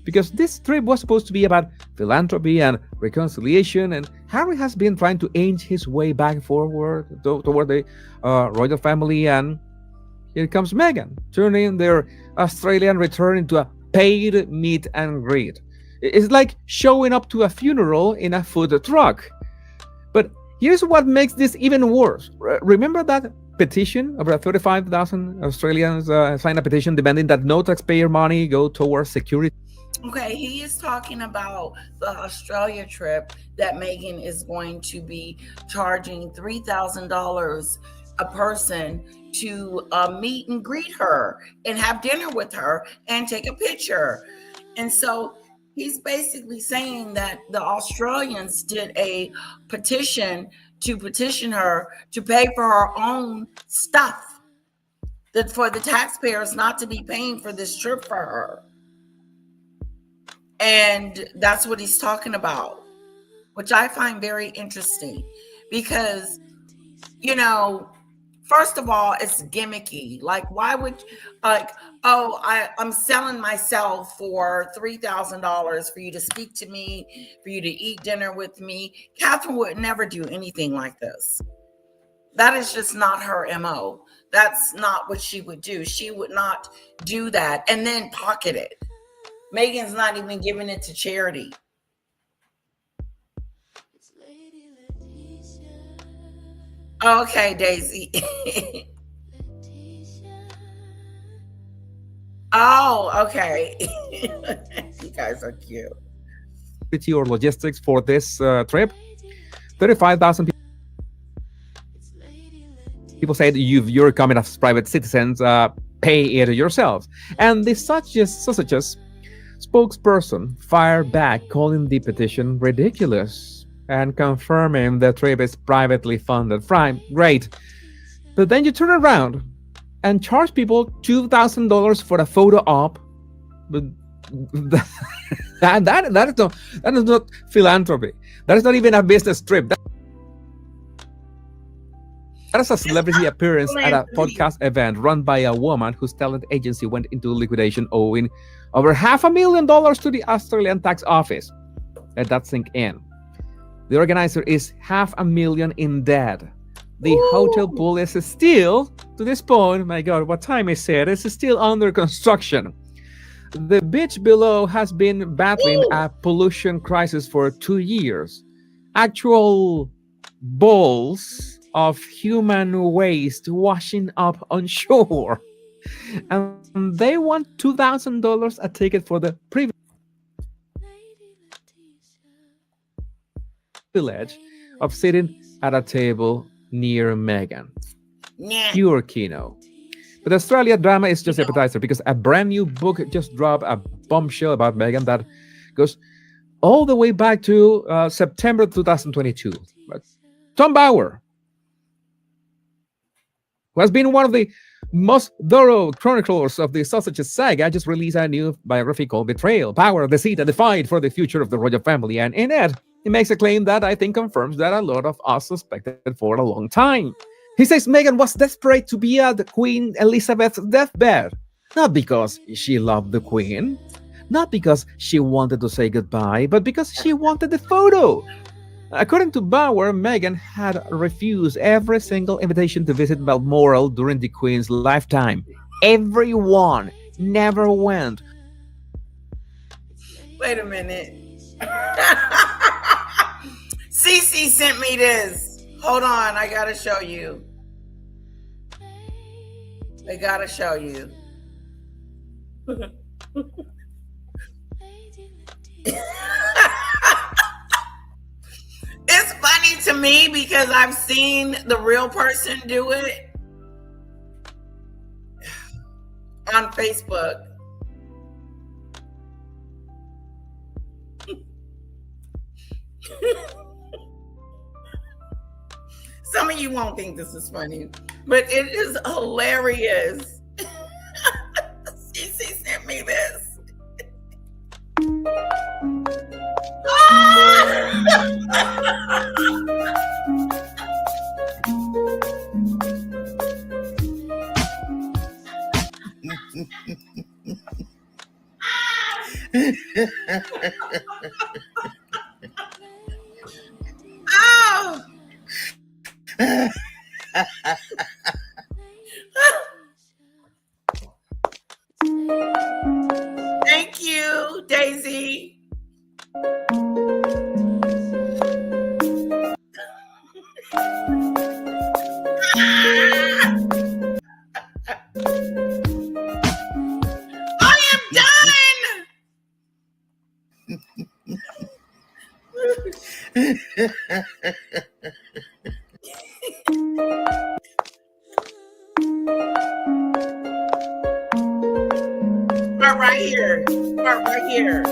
Because this trip was supposed to be about philanthropy and reconciliation, and Harry has been trying to inch his way back forward toward the royal family, and here comes Meghan, turning their Australian return into a paid meet and greet. It's like showing up to a funeral in a food truck. But here's what makes this even worse. Remember that petition? Over 35,000 Australians signed a petition demanding that no taxpayer money go towards security. Okay, he is talking about the Australia trip that Meghan is going to be charging $3,000 a person to meet and greet her and have dinner with her and take a picture. And so he's basically saying that the Australians did a petition to petition her to pay for her own stuff, that for the taxpayers not to be paying for this trip for her. And that's what he's talking about, which I find very interesting because, first of all, it's gimmicky. Like, why would, I'm selling myself for $3,000 for you to speak to me, for you to eat dinner with me. Catherine would never do anything like this. That is just not her MO. That's not what she would do. She would not do that and then pocket it. Meghan's not even giving it to charity. Okay, Daisy. Oh, okay. You guys are cute. Or logistics for this trip. 35,000 people said you're coming as private citizens, pay it yourselves. And the Sausages spokesperson fired back, calling the petition ridiculous and confirming the trip is privately funded. Fine, great. But then you turn around and charge people $2,000 for a photo op. But That is not philanthropy. That is not even a business trip. That is a celebrity appearance at a podcast event run by a woman whose talent agency went into liquidation, owing over $500,000 to the Australian tax office. Let that sink in. The organizer is $500,000 in debt. The hotel pool is still, to this point, my God, what time is it? It's still under construction. The beach below has been battling a pollution crisis for 2 years. Actual balls of human waste washing up on shore. And they want $2,000 a ticket for the privilege of sitting at a table near Meghan. Pure Kino. But the Australia drama is just appetizer because a brand new book just dropped, a bombshell about Meghan that goes all the way back to September 2022. But Tom Bauer, who has been one of the most thorough chroniclers of the sausages saga, just released a new biography called Betrayal, Power, Deceit, and the Fight for the Future of the Royal Family. And in it, he makes a claim that I think confirms that a lot of us suspected for a long time. He says Meghan was desperate to be at Queen Elizabeth's deathbed, not because she loved the Queen, not because she wanted to say goodbye, but because she wanted the photo. According to Bauer, Meghan had refused every single invitation to visit Balmoral during the Queen's lifetime. Everyone never went. Wait a minute. Cece sent me this. Hold on, I gotta show you. I gotta show you. It's funny to me because I've seen the real person do it on Facebook. Some of you won't think this is funny, but it is hilarious. Cece sent me this. Oh. Thank you, Daisy. I am done. Start right here. Start right here.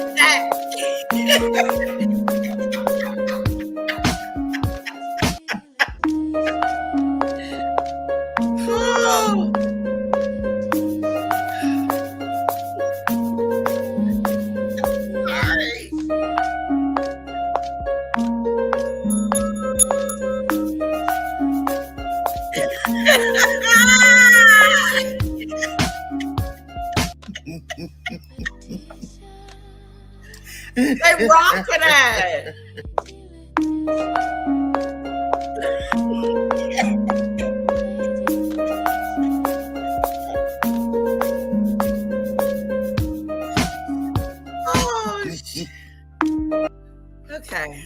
Oh. Sorry. They rock for that. Oh, okay.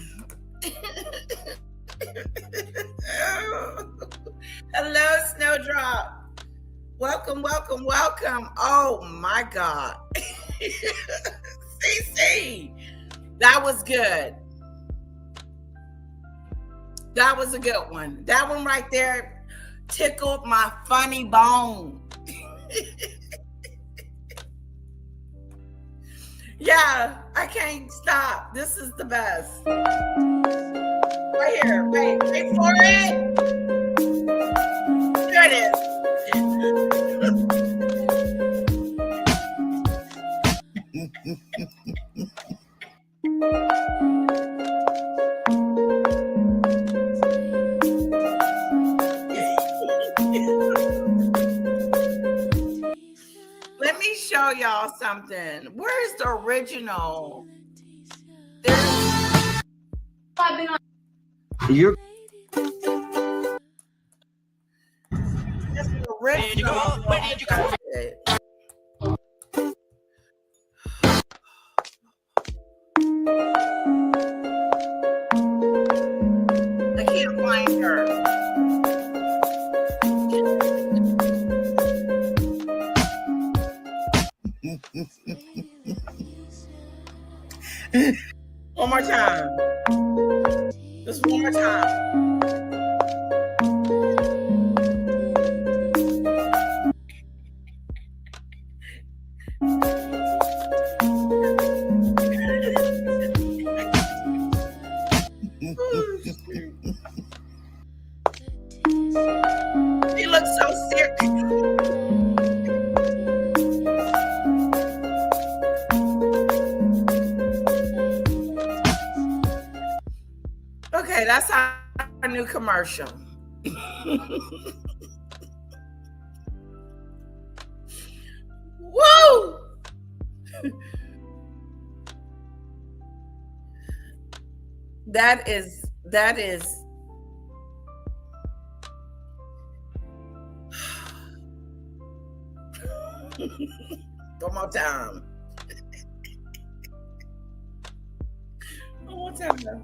Hello, Snowdrop. Welcome, welcome, welcome. Oh my God. CC, that was good. That was a good one. That one right there tickled my funny bone. Yeah, I can't stop. This is the best. Right here. Wait for it. There it is. show y'all something. Where's the original? There's You're the original. Where did you go? I can't find her. One more time. Just one more time. He looks so serious. Okay, that's our new commercial. Woo! That is one more time. One more time. Okay.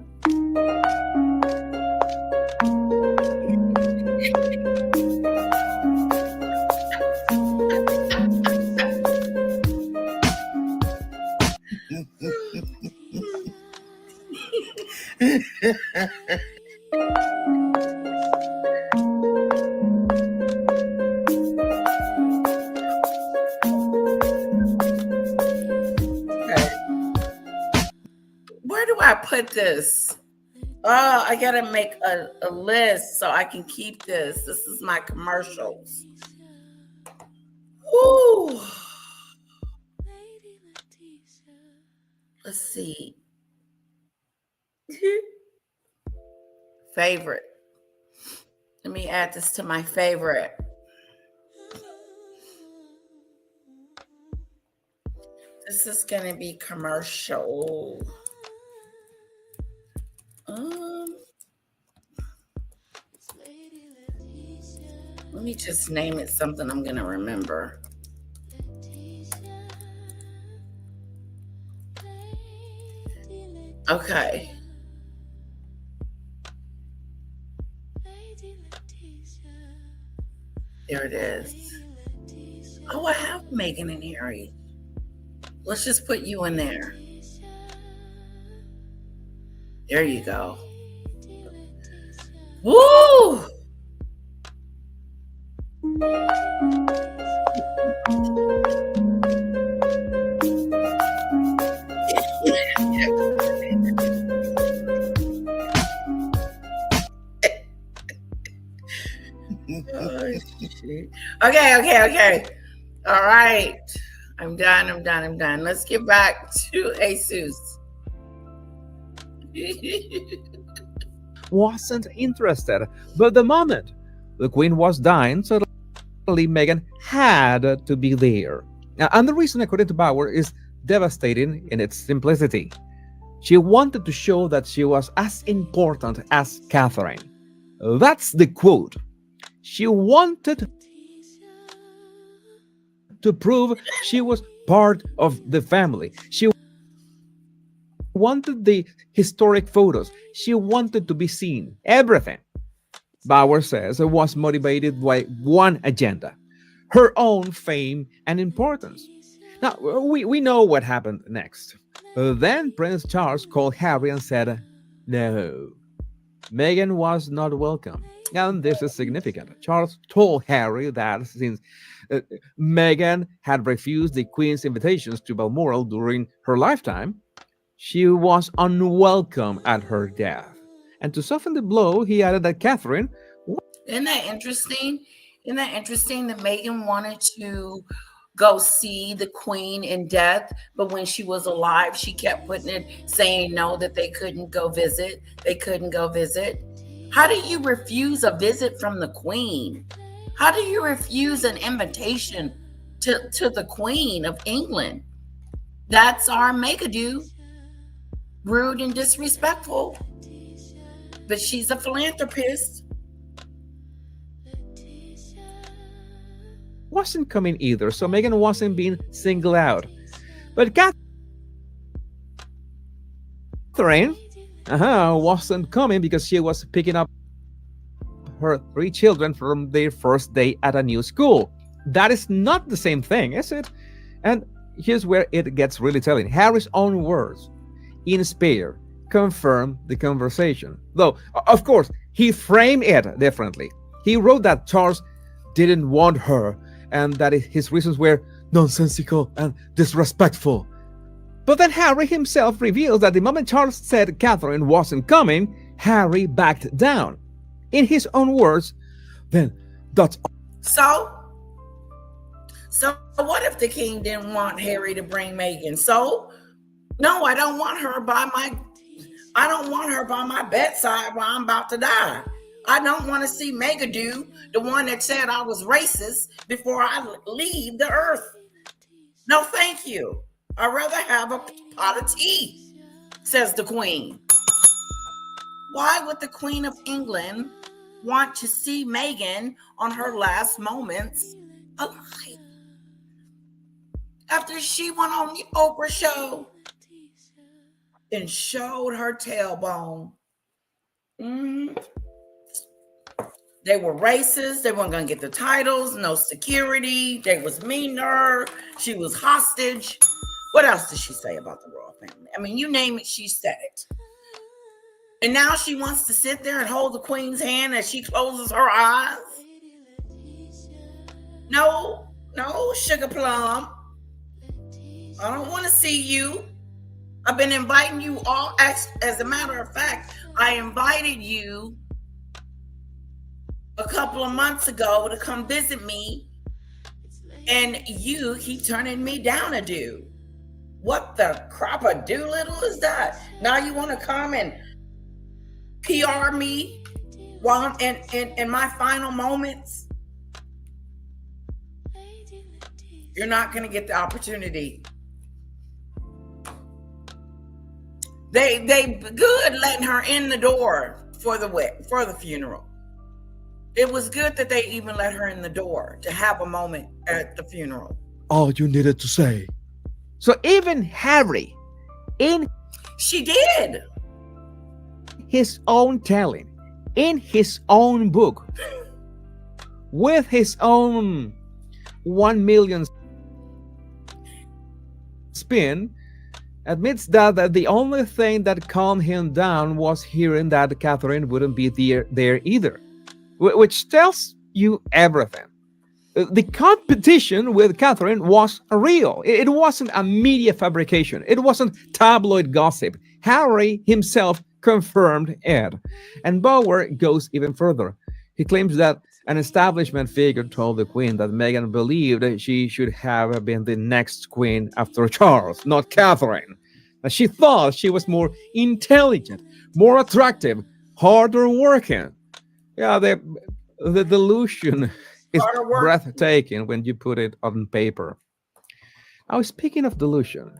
Where do I put this? Oh, I gotta make a list so I can keep this. This is my commercials. Ooh. Let's see. Favorite. Let me add this to my favorite. This is gonna be commercial. Let me just name it something I'm gonna remember. Okay. There it is. Oh, I have Meghan and Harry. Let's just put you in there. There you go. Woo! Oh, shit. Okay. All right. I'm done. Let's get back to Jesus. wasn't interested. But the moment the queen was dying, suddenly Meghan had to be there. And the reason, according to Bauer, is devastating in its simplicity. She wanted to show that she was as important as Catherine. That's the quote. She wanted to prove she was part of the family. She wanted the historic photos. She wanted to be seen. Everything, Bauer says, was motivated by one agenda: her own fame and importance. Now, we know what happened next. Then Prince Charles called Harry and said, no, Meghan was not welcome. And this is significant. Charles told Harry that since Meghan had refused the Queen's invitations to Balmoral during her lifetime, she was unwelcome at her death. And to soften the blow, he added that Catherine... Isn't that interesting? That Meghan wanted to go see the Queen in death, but when she was alive, she kept putting it, saying no, that they couldn't go visit. How do you refuse a visit from the Queen? How do you refuse an invitation to the Queen of England. That's our Megadu. Rude and disrespectful. But she's a philanthropist. Wasn't coming either, so Meghan wasn't being singled out. But Catherine wasn't coming because she was picking up her 3 children from their first day at a new school. That is not the same thing, is it? And here's where it gets really telling. Harry's own words in spare confirm the conversation. Though, of course, he framed it differently. He wrote that Charles didn't want her and that his reasons were nonsensical and disrespectful. But then Harry himself reveals that the moment Charles said Catherine wasn't coming, Harry backed down. In his own words, then that's... So what if the king didn't want Harry to bring Meghan? So, no, I don't want her by my bedside while I'm about to die. I don't want to see Megadu, the one that said I was racist, before I leave the earth. No, thank you. I'd rather have a pot of tea, says the Queen. Why would the Queen of England want to see Meghan on her last moments alive? After she went on the Oprah show and showed her tailbone. They were racist. They weren't going to get the titles, no security. They was mean to her. She was hostage. What else did she say about the royal family? I mean, you name it, she said it. And now she wants to sit there and hold the Queen's hand as she closes her eyes. No, sugar plum. I don't want to see you. I've been inviting you all. As a matter of fact, I invited you a couple of months ago to come visit me, and you keep turning me down a dude. What the crap a doolittle is that? Now you want to come and PR me while in my final moments? You're not going to get the opportunity. They good letting her in the door for the funeral. It was good that they even let her in the door to have a moment at the funeral. All you needed to say. So even Harry, she did his own telling, in his own book, with his own 1 million spin, admits that the only thing that calmed him down was hearing that Catherine wouldn't be there either, which tells you everything. The competition with Catherine was real. It wasn't a media fabrication. It wasn't tabloid gossip. Harry himself confirmed it. And Bauer goes even further. He claims that an establishment figure told the Queen that Meghan believed she should have been the next queen after Charles, not Catherine. That she thought she was more intelligent, more attractive, harder working. Yeah, the delusion is breathtaking when you put it on paper. Now, speaking of delusion,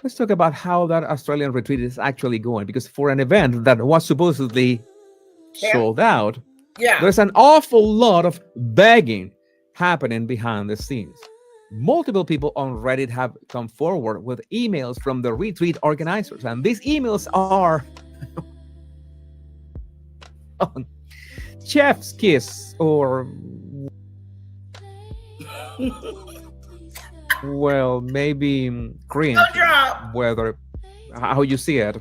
let's talk about how that Australian retreat is actually going. Because for an event that was supposedly sold out, there's an awful lot of begging happening behind the scenes. Multiple people on Reddit have come forward with emails from the retreat organizers. And these emails are chef's kiss or... well, maybe cringe, whether how you see it.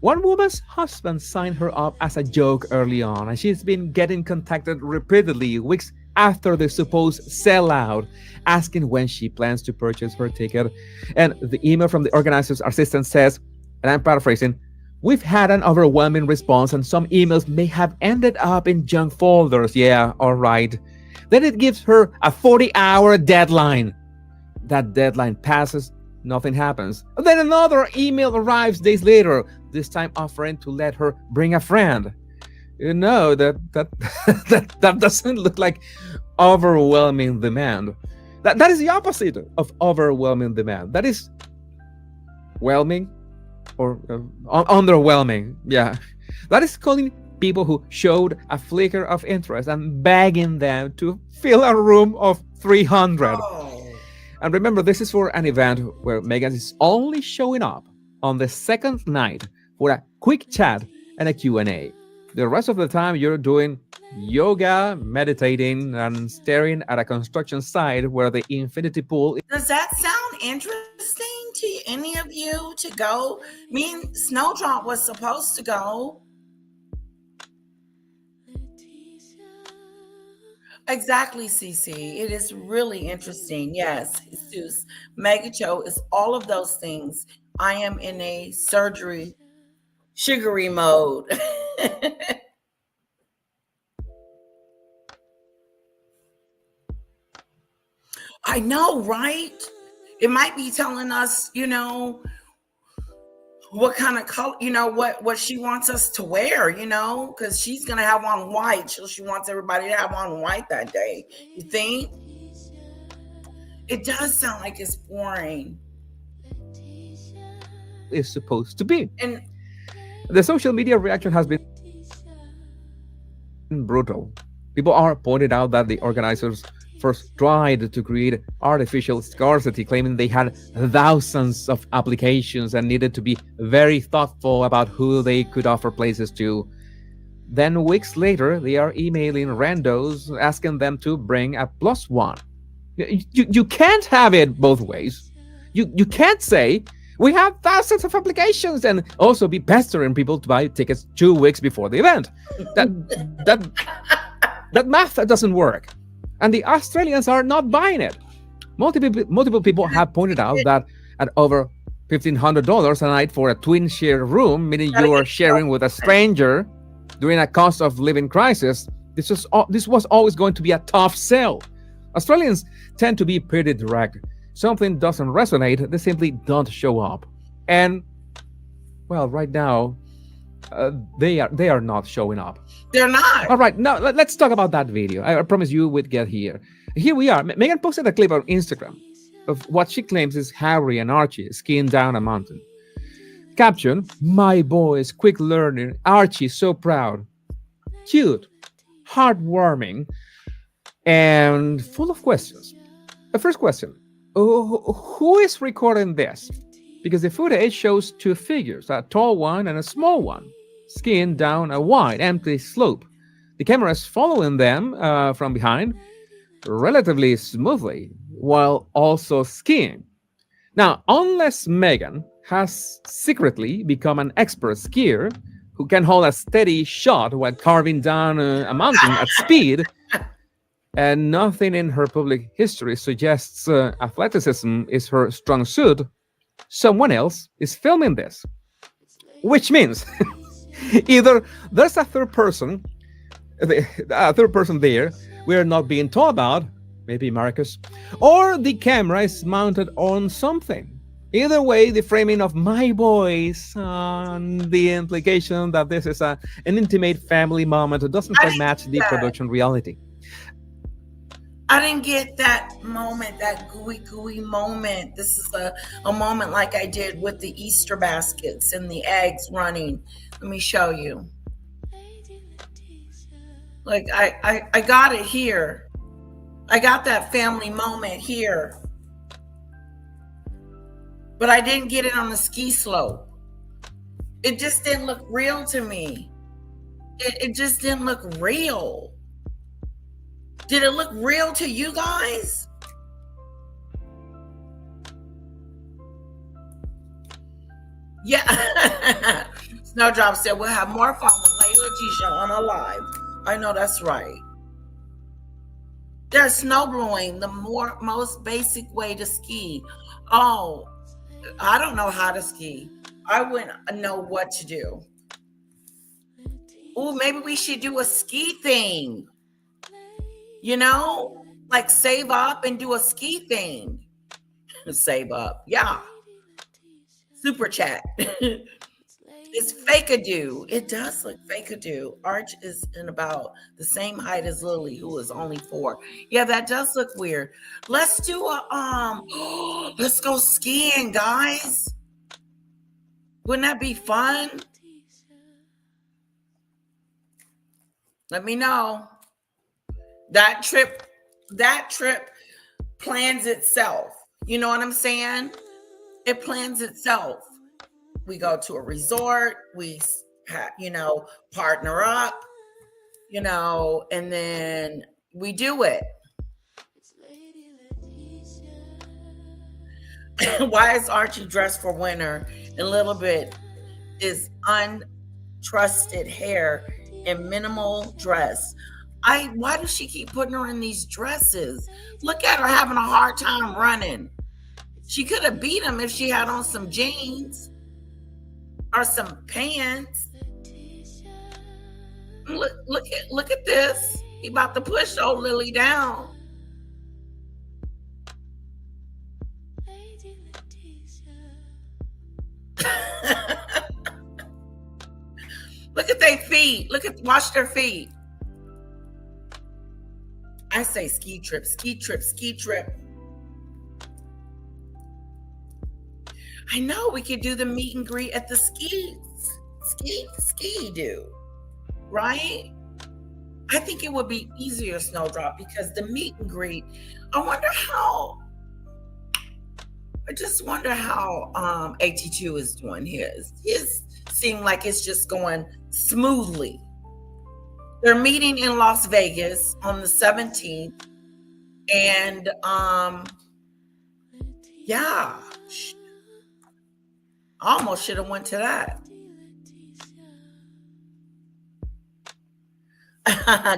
One woman's husband signed her up as a joke early on, and she's been getting contacted repeatedly weeks after the supposed sellout, asking when she plans to purchase her ticket. And the email from the organizer's assistant says, and I'm paraphrasing, "We've had an overwhelming response and some emails may have ended up in junk folders." Yeah, all right. Then it gives her a 40-hour deadline. That deadline passes, nothing happens. And then another email arrives days later, this time offering to let her bring a friend. You know, that doesn't look like overwhelming demand. That is the opposite of overwhelming demand. That is whelming or underwhelming. Yeah. That is calling people who showed a flicker of interest and begging them to fill a room of 300. Oh, And remember, this is for an event where Meghan is only showing up on the second night for a quick chat and a Q&A. The rest of the time, you're doing yoga, meditating, and staring at a construction site where the infinity pool. does that sound interesting to any of you to go? Me and Snowdrop was supposed to go. Exactly, Cece. It is really interesting. Yes, Jesus. Mega Cho is all of those things. I am in a surgery, sugary mode. I know, right? It might be telling us, what kind of color, what she wants us to wear, because she's gonna have on white. She wants everybody to have on white that day. You think? It does sound like it's boring. Is supposed to be. And The social media reaction has been brutal. People are pointed out that the organizers first tried to create artificial scarcity, claiming they had thousands of applications and needed to be very thoughtful about who they could offer places to. Then, weeks later, they are emailing randos asking them to bring a plus one. You can't have it both ways. You can't say, we have thousands of applications, and also be pestering people to buy tickets 2 weeks before the event. That math doesn't work. And the Australians are not buying it. Multiple people have pointed out that at over $1,500 a night for a twin share room, meaning you are sharing with a stranger during a cost of living crisis, this was always going to be a tough sell. Australians tend to be pretty direct. Something doesn't resonate, they simply don't show up. And, well, right now, they are not showing up. they're not. All right, now let's talk about that video. I promise you we'd get here. Here we are. Meghan posted a clip on Instagram of what she claims is Harry and Archie skiing down a mountain. Caption, my boys, quick learner, Archie, so proud. Cute, heartwarming, and full of questions. The first question, who is recording this? Because the footage shows two figures, a tall one and a small one, skiing down a wide, empty slope. The camera is following them from behind relatively smoothly while also skiing. Now, unless Meghan has secretly become an expert skier who can hold a steady shot while carving down a mountain at speed, and nothing in her public history suggests athleticism is her strong suit, someone else is filming this. Which means either there's a third person there we're not being told about, maybe Marcus, or the camera is mounted on something. Either way, the framing of my boys and the implication that this is an intimate family moment doesn't quite match the production reality. I didn't get that moment, that gooey moment. This is a moment like I did with the Easter baskets and the eggs running. Let me show you. Like I got it here. I got that family moment here. But I didn't get it on the ski slope. It just didn't look real to me. It just didn't look real. Did it look real to you guys? Yeah. Snowdrop said we'll have more fun with Layla Tisha on a live. I know that's right. There's snow blowing, the most basic way to ski. Oh, I don't know how to ski. I wouldn't know what to do. Oh, maybe we should do a ski thing. Like save up and do a ski thing. Save up. Yeah. Super chat. It's fake-a-do. It does look fake-a-do. Arch is in about the same height as Lily, who is only 4. Yeah, that does look weird. Let's do a let's go skiing, guys. Wouldn't that be fun? Let me know. That trip plans itself. You know what I'm saying? It plans itself. We go to a resort, we partner up, and then we do it. Why is Archie dressed for winter and Lilibet is untrusted hair and minimal dress? Why does she keep putting her in these dresses? Look at her having a hard time running. She could have beat him if she had on some jeans or some pants. Look at this. He about to push old Lily down. Look at their feet. Watch their feet. I say ski trip, ski trip, ski trip. I know we could do the meet and greet at the ski do, right? I think it would be easier, Snowdrop, because the meet and greet, I just wonder how AT2 is doing his. His seem like it's just going smoothly. They're meeting in Las Vegas on the 17th. And yeah. I almost should have went to that.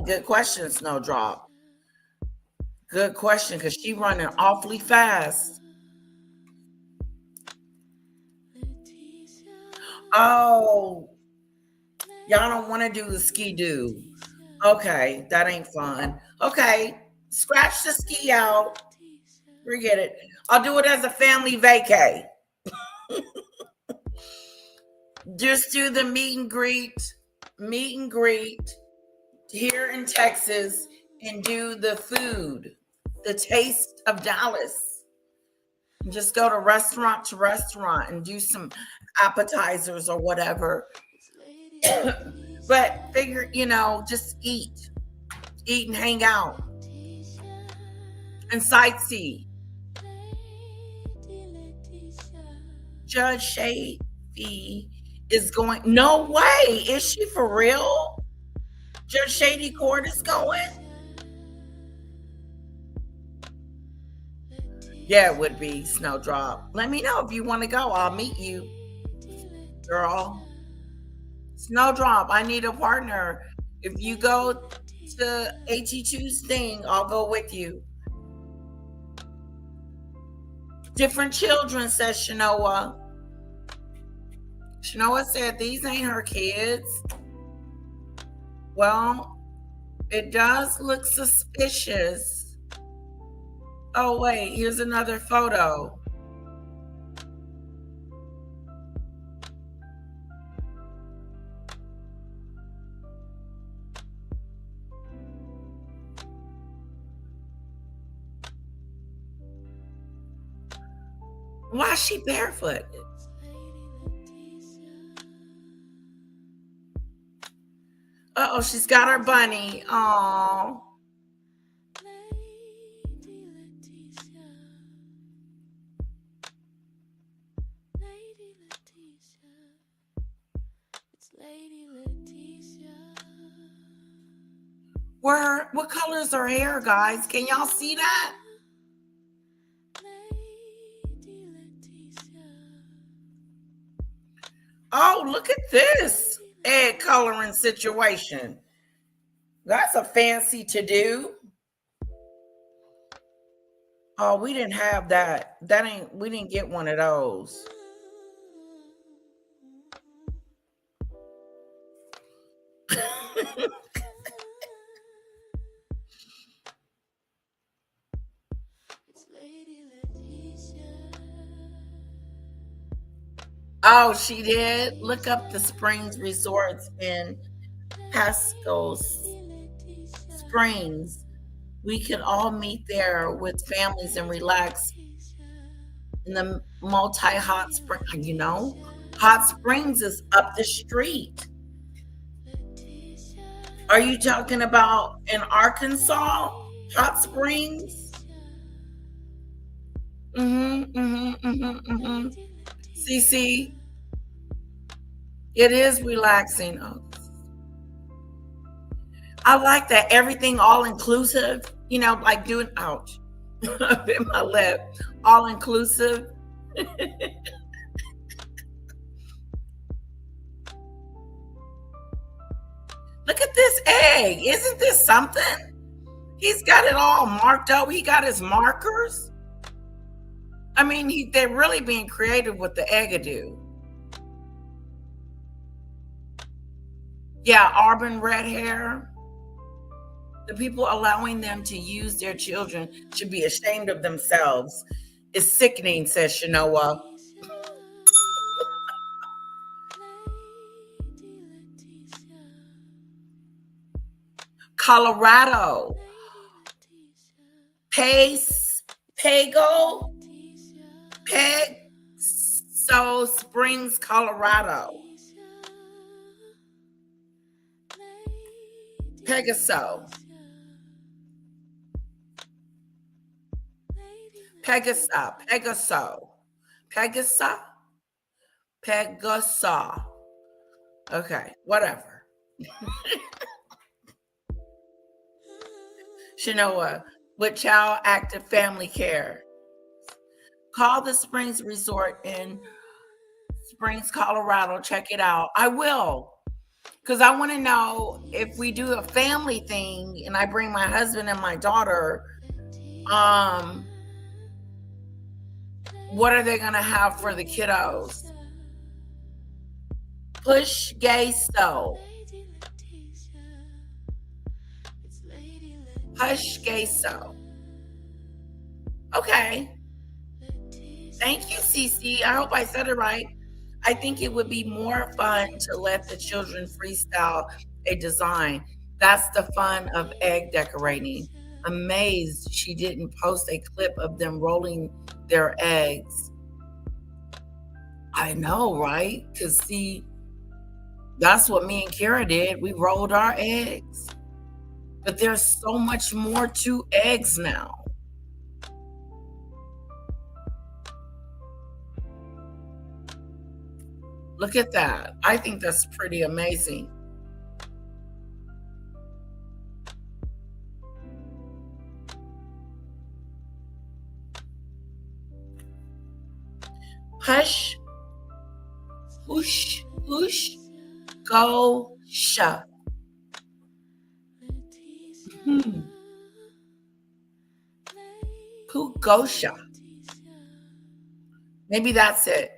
Good question, Snowdrop. Good question, because she's running awfully fast. Oh, y'all don't want to do the ski do. Okay, that ain't fun. Okay, scratch the ski out. Forget it. I'll do it as a family vacay. Just do the meet and greet here in Texas and do the food, the taste of Dallas. Just go to restaurant and do some appetizers or whatever. But figure, just eat and hang out and sightsee. Judge Shady is going. No way. Is she for real? Judge Shady Court is going? Yeah, it would be, Snowdrop. Let me know if you want to go. I'll meet you, girl. Snowdrop, I need a partner. If you go to AT2's thing, I'll go with you. Different children, says Shanoa. Shanoa said these ain't her kids. Well, it does look suspicious. Oh, wait, here's another photo. Why is she barefoot? Uh-oh, she's got her bunny. Oh. What color is her hair, guys? Can y'all see that? Oh, look at this egg coloring situation. That's a fancy to do. Oh, we didn't have that. We didn't get one of those. Oh, she did. Look up the Springs Resorts in Pasco Springs. We can all meet there with families and relax in the multi-hot spring. Hot Springs is up the street. Are you talking about in Arkansas, Hot Springs? CC, it is relaxing. Oh, I like that everything all inclusive. Like doing ouch, I bit my lip. All inclusive. Look at this egg. Isn't this something? He's got it all marked up. He got his markers. I mean, they're really being creative with the eggadoo. Yeah, auburn red hair. The people allowing them to use their children should be ashamed of themselves. It's sickening, says Shanoa. Colorado. Pago. So Springs, Colorado. Pegaso. Okay, whatever. Shanoa, with child active family care. Call the Springs Resort in Springs, Colorado. Check it out. I will. Because I want to know if we do a family thing and I bring my husband and my daughter, what are they going to have for the kiddos? Push gay so. Hush gay so. Okay. Thank you, Cece. I hope I said it right. I think it would be more fun to let the children freestyle a design. That's the fun of egg decorating. Amazed she didn't post a clip of them rolling their eggs. I know, right? Because see, that's what me and Kara did. We rolled our eggs. But there's so much more to eggs now. Look at that. I think that's pretty amazing. Hush, whoosh, whoosh, go, sha. Pugosha. Maybe that's it.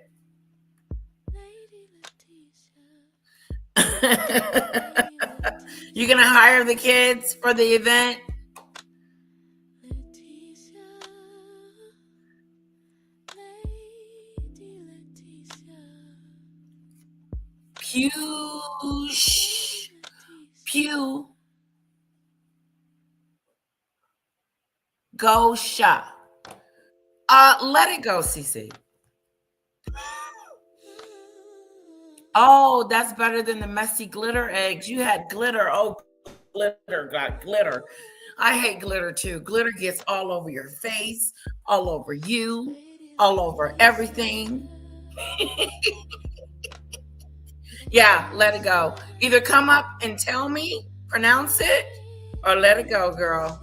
You're gonna hire the kids for the event? Pew. Go shop. Let it go, Cece. Oh, that's better than the messy glitter eggs. You had glitter. Oh, glitter got glitter. I hate glitter too. Glitter gets all over your face, all over you, all over everything. Yeah, let it go. Either come up and tell me, pronounce it, or let it go, girl.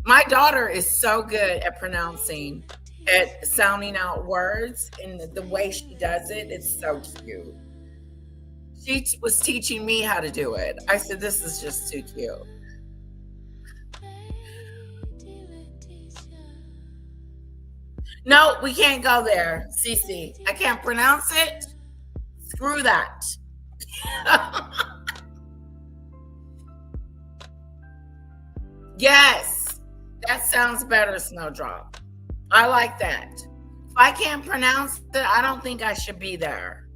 My daughter is so good at pronouncing, at sounding out words, and the way she does it, it's so cute. She was teaching me how to do it. I said, this is just too cute. No, we can't go there, Cece. I can't pronounce it. Screw that. Yes, that sounds better, Snowdrop. I like that. I can't pronounce it, I don't think I should be there.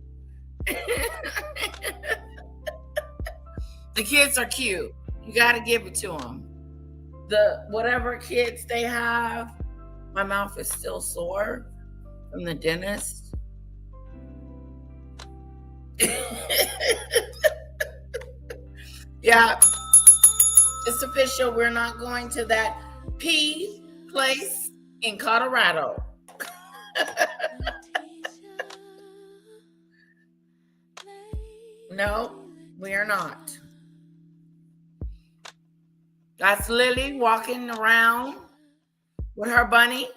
The kids are cute. You got to give it to them. The whatever kids they have, my mouth is still sore from the dentist. Yeah, it's official. We're not going to that P place in Colorado. No, we are not. That's Lily walking around with her bunny.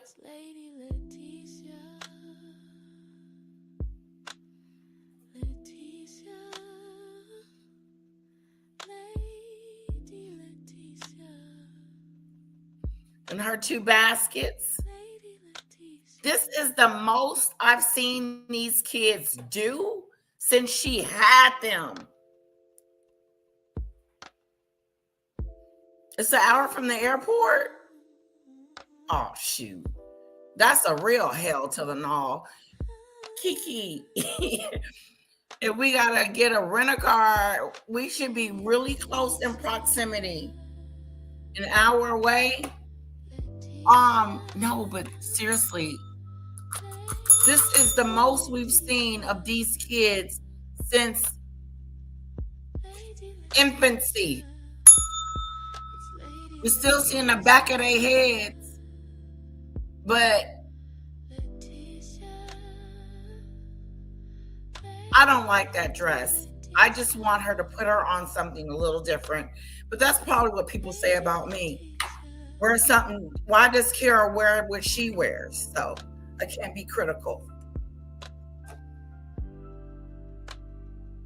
And her two baskets. This is the most I've seen these kids do since she had them. It's an hour from the airport. Oh, shoot. That's a real hell to the gnaw. Kiki, if we got to get a rent-a-car, we should be really close in proximity. An hour away. No, but seriously, this is the most we've seen of these kids since infancy. We're still seeing the back of their heads, but I don't like that dress. I just want her to put her on something a little different. But that's probably what people say about me. Wear something. Why does Kara wear what she wears? So I can't be critical.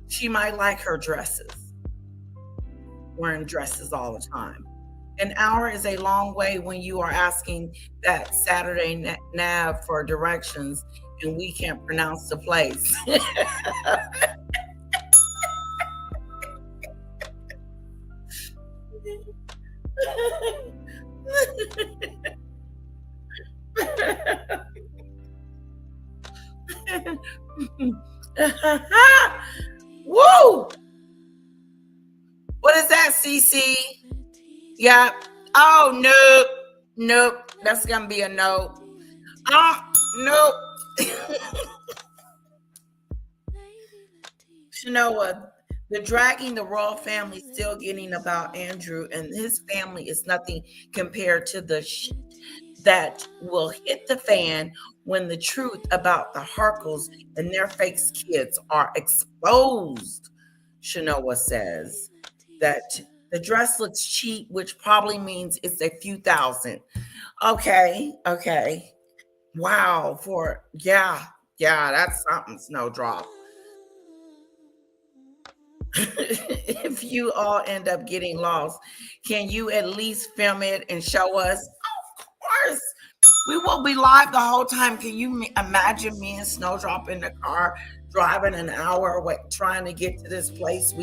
She might like her dresses, wearing dresses all the time. An hour is a long way when you are asking that Saturday nav for directions and we can't pronounce the place. Woo! What is that, CC? Yeah. Oh, nope. Nope. That's going to be a no. Nope. You know what? The dragging the royal family still getting about Andrew and his family is nothing compared to the shit that will hit the fan when the truth about the Harkles and their fake kids are exposed. Shanoa says that the dress looks cheap, which probably means it's a few thousand. Okay. Wow. That's something, Snowdrop. If you all end up getting lost, can you at least film it and show us? Of course. We will be live the whole time. Can you imagine me and Snowdrop in the car driving an hour away trying to get to this place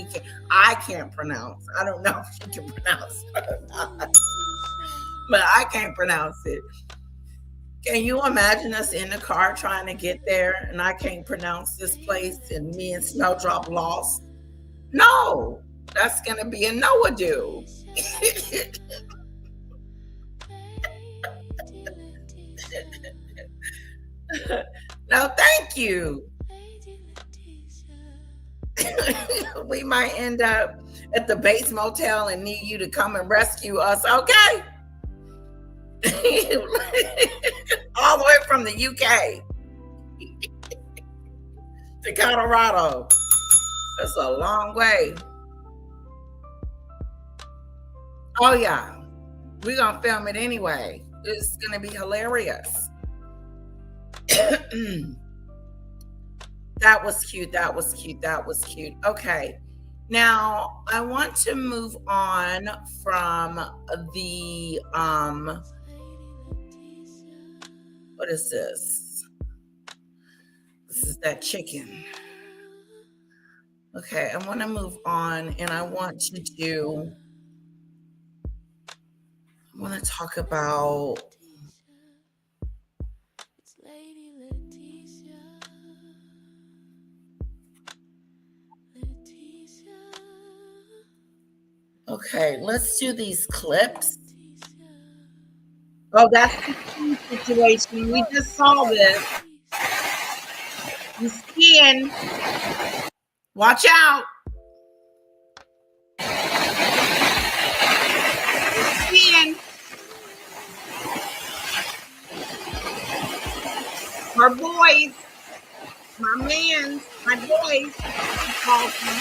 I can't pronounce. I don't know if she can pronounce it or not. But I can't pronounce it. Can you imagine us in the car trying to get there and I can't pronounce this place and me and Snowdrop lost? No, that's going to be a no-a-do. No, thank you. We might end up at the base motel and need you to come and rescue us, okay? All the way from the UK to Colorado. That's a long way. Oh, yeah. We're going to film it anyway. It's going to be hilarious. That was cute. Okay. Now, I want to move on from the, what is this? This is that chicken. Okay, I want to move on and I want to talk about Okay, let's do these clips. Oh, that's the key situation. We just saw this. You skiing. Watch out. Skiing. Our boys. My mans. My boys. He calls them.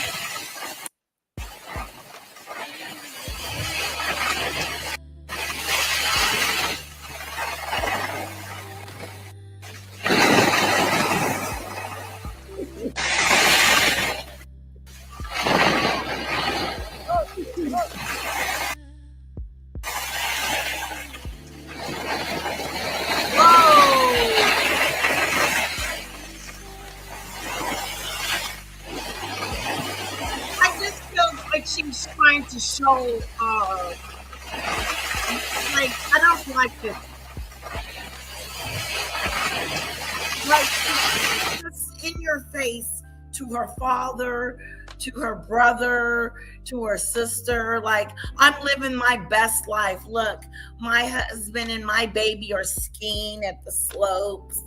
She's trying to show like I don't like this. Like just in your face to her father, to her brother, to her sister. Like, I'm living my best life. Look, my husband and my baby are skiing at the slopes.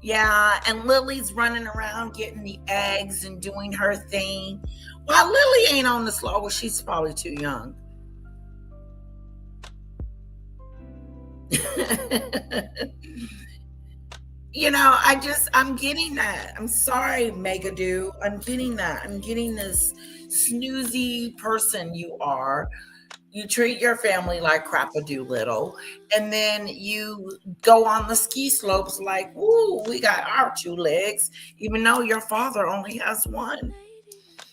Yeah, and Lily's running around getting the eggs and doing her thing. While Lily ain't on the slope, well, she's probably too young. You know, I'm getting that. I'm sorry, Megadu. I'm getting that. I'm getting this snoozy person you are. You treat your family like crap-a-doodle, and then you go on the ski slopes like, woo, we got our two legs, even though your father only has one.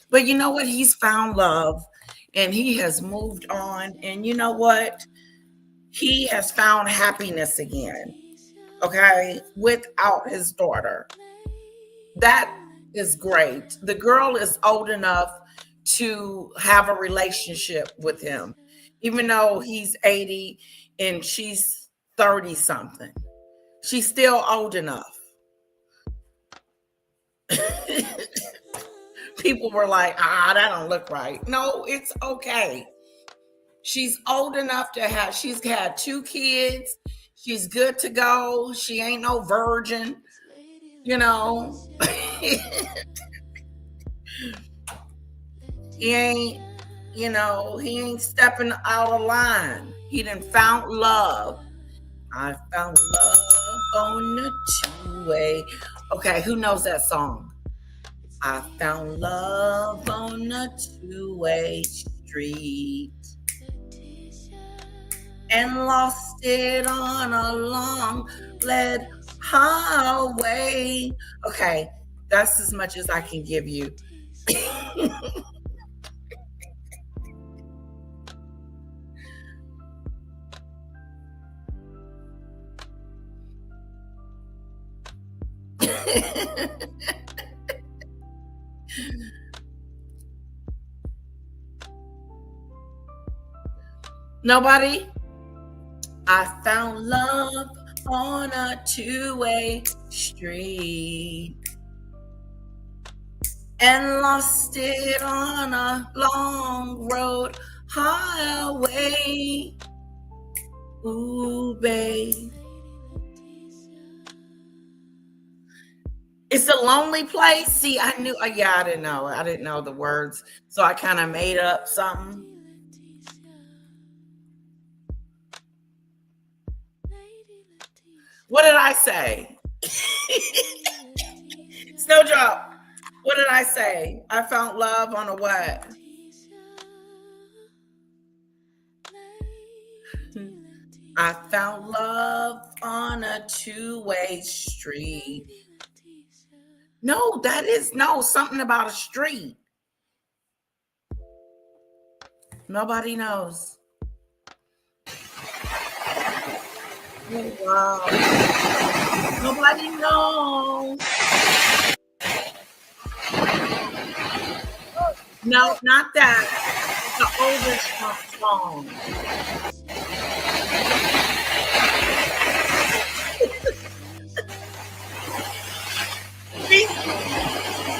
But you know what? He's found love, and he has moved on. And you know what? He has found happiness again, okay, without his daughter. That is great. The girl is old enough to have a relationship with him, even though he's 80 and she's 30 something. She's still old enough. People were like, that don't look right. No, it's okay. She's old enough to have, she's had 2 kids. She's good to go. She ain't no virgin, you know. He ain't, he ain't stepping out of line. He done found love. I found love on the two-way. Okay, who knows that song? I found love on a two-way street and lost it on a long lead highway. Okay, that's as much as I can give you. Nobody? I found love on a two-way street and lost it on a long road highway. Ooh, babe. It's a lonely place. See, I knew. Yeah, I didn't know. I didn't know the words, so I kind of made up something. What did I say? Snowdrop. What did I say? I found love on a what? I found love on a two-way street. No, that is something about a street. Nobody knows. Oh, wow. Nobody knows. No, not that. It's the oldest song.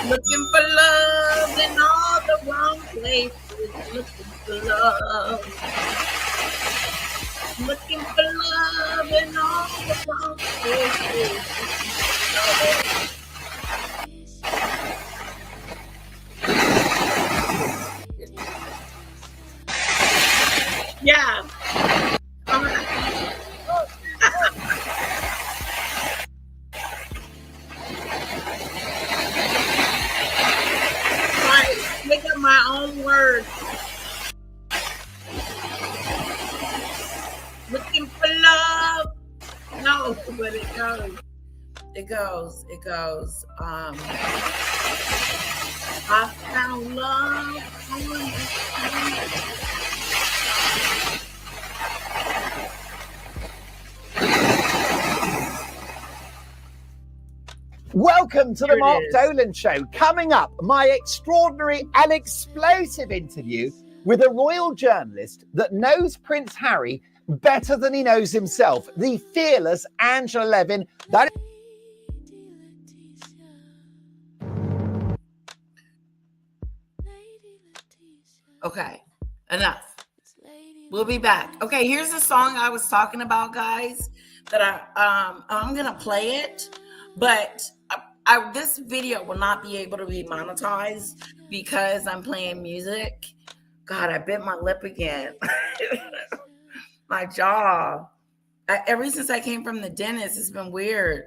Looking for love in all the wrong places. Looking for love. Looking for love in all the wrong places. Yeah. Right. Make up my own words. Looking for love. No, but it goes. It goes. It goes. I found love on the street. Welcome to Here the it Mark is. Dolan Show. Coming up, my extraordinary and explosive interview with a royal journalist that knows Prince Harry better than he knows himself, the fearless Angela Levin. That Okay, enough. We'll be back. Okay, here's the song I was talking about, guys, that I'm gonna play it, but this video will not be able to be monetized because I'm playing music. God, I bit my lip again. My jaw. Ever since I came from the dentist, it's been weird.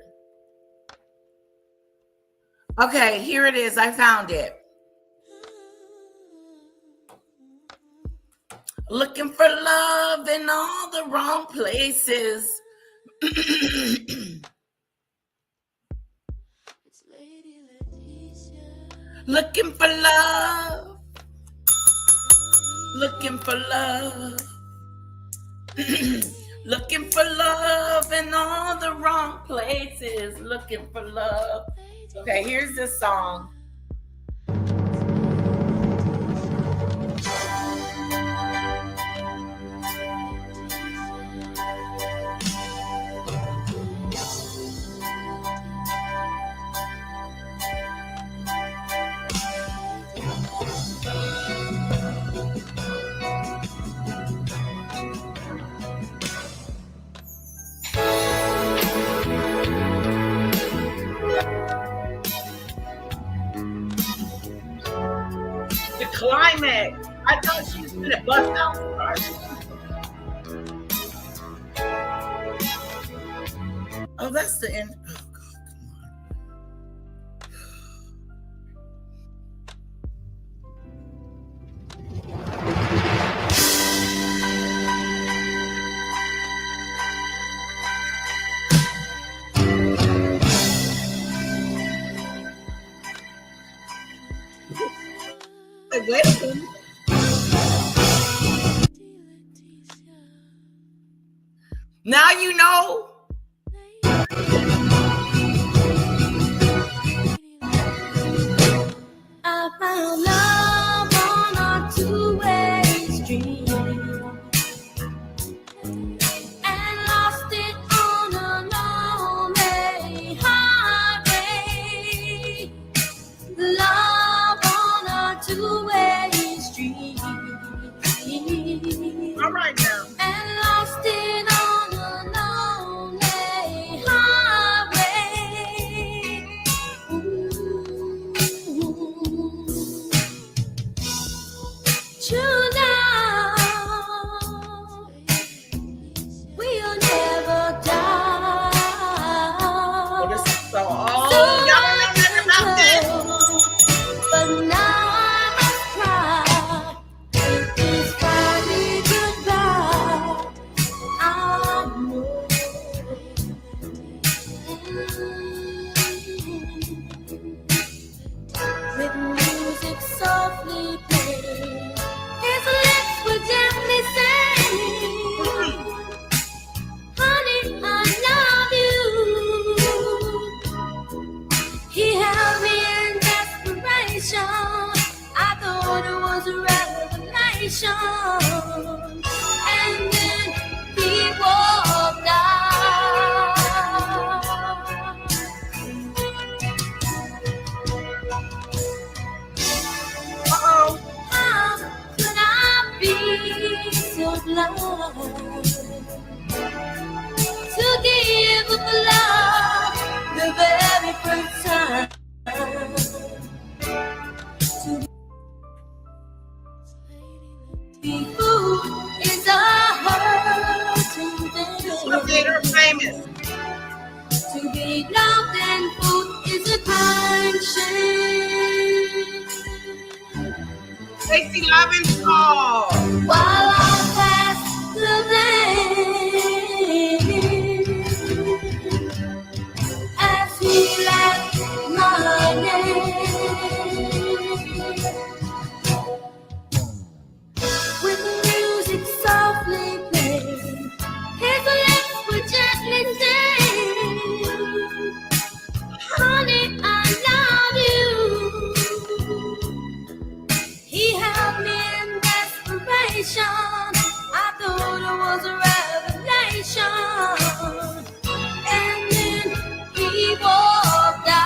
Okay, here it is. I found it. Looking for love in all the wrong places. Looking for love. Looking for love. Looking for love in all the wrong places. Looking for love. Okay, here's this song. The climax. I thought she was gonna bust out first. Oh, that's the end. Oh, God, come on. Wait a minute. Now you know. I found love on our two-way street and lost it on a lonely highway. Love on our two-way street. All right now. And lost it on a lonely highway. Ooh. of love, to give up love the very first time. To be fooled is a hurting thing. What made her famous? To be loved and fooled is a crying shame. Stacey Levin's call. While I pass the lane, as he left my name, with music softly played, his lips were gently saying, honey, I love you. He held me in desperation. I thought it was a revelation. And then he walked out.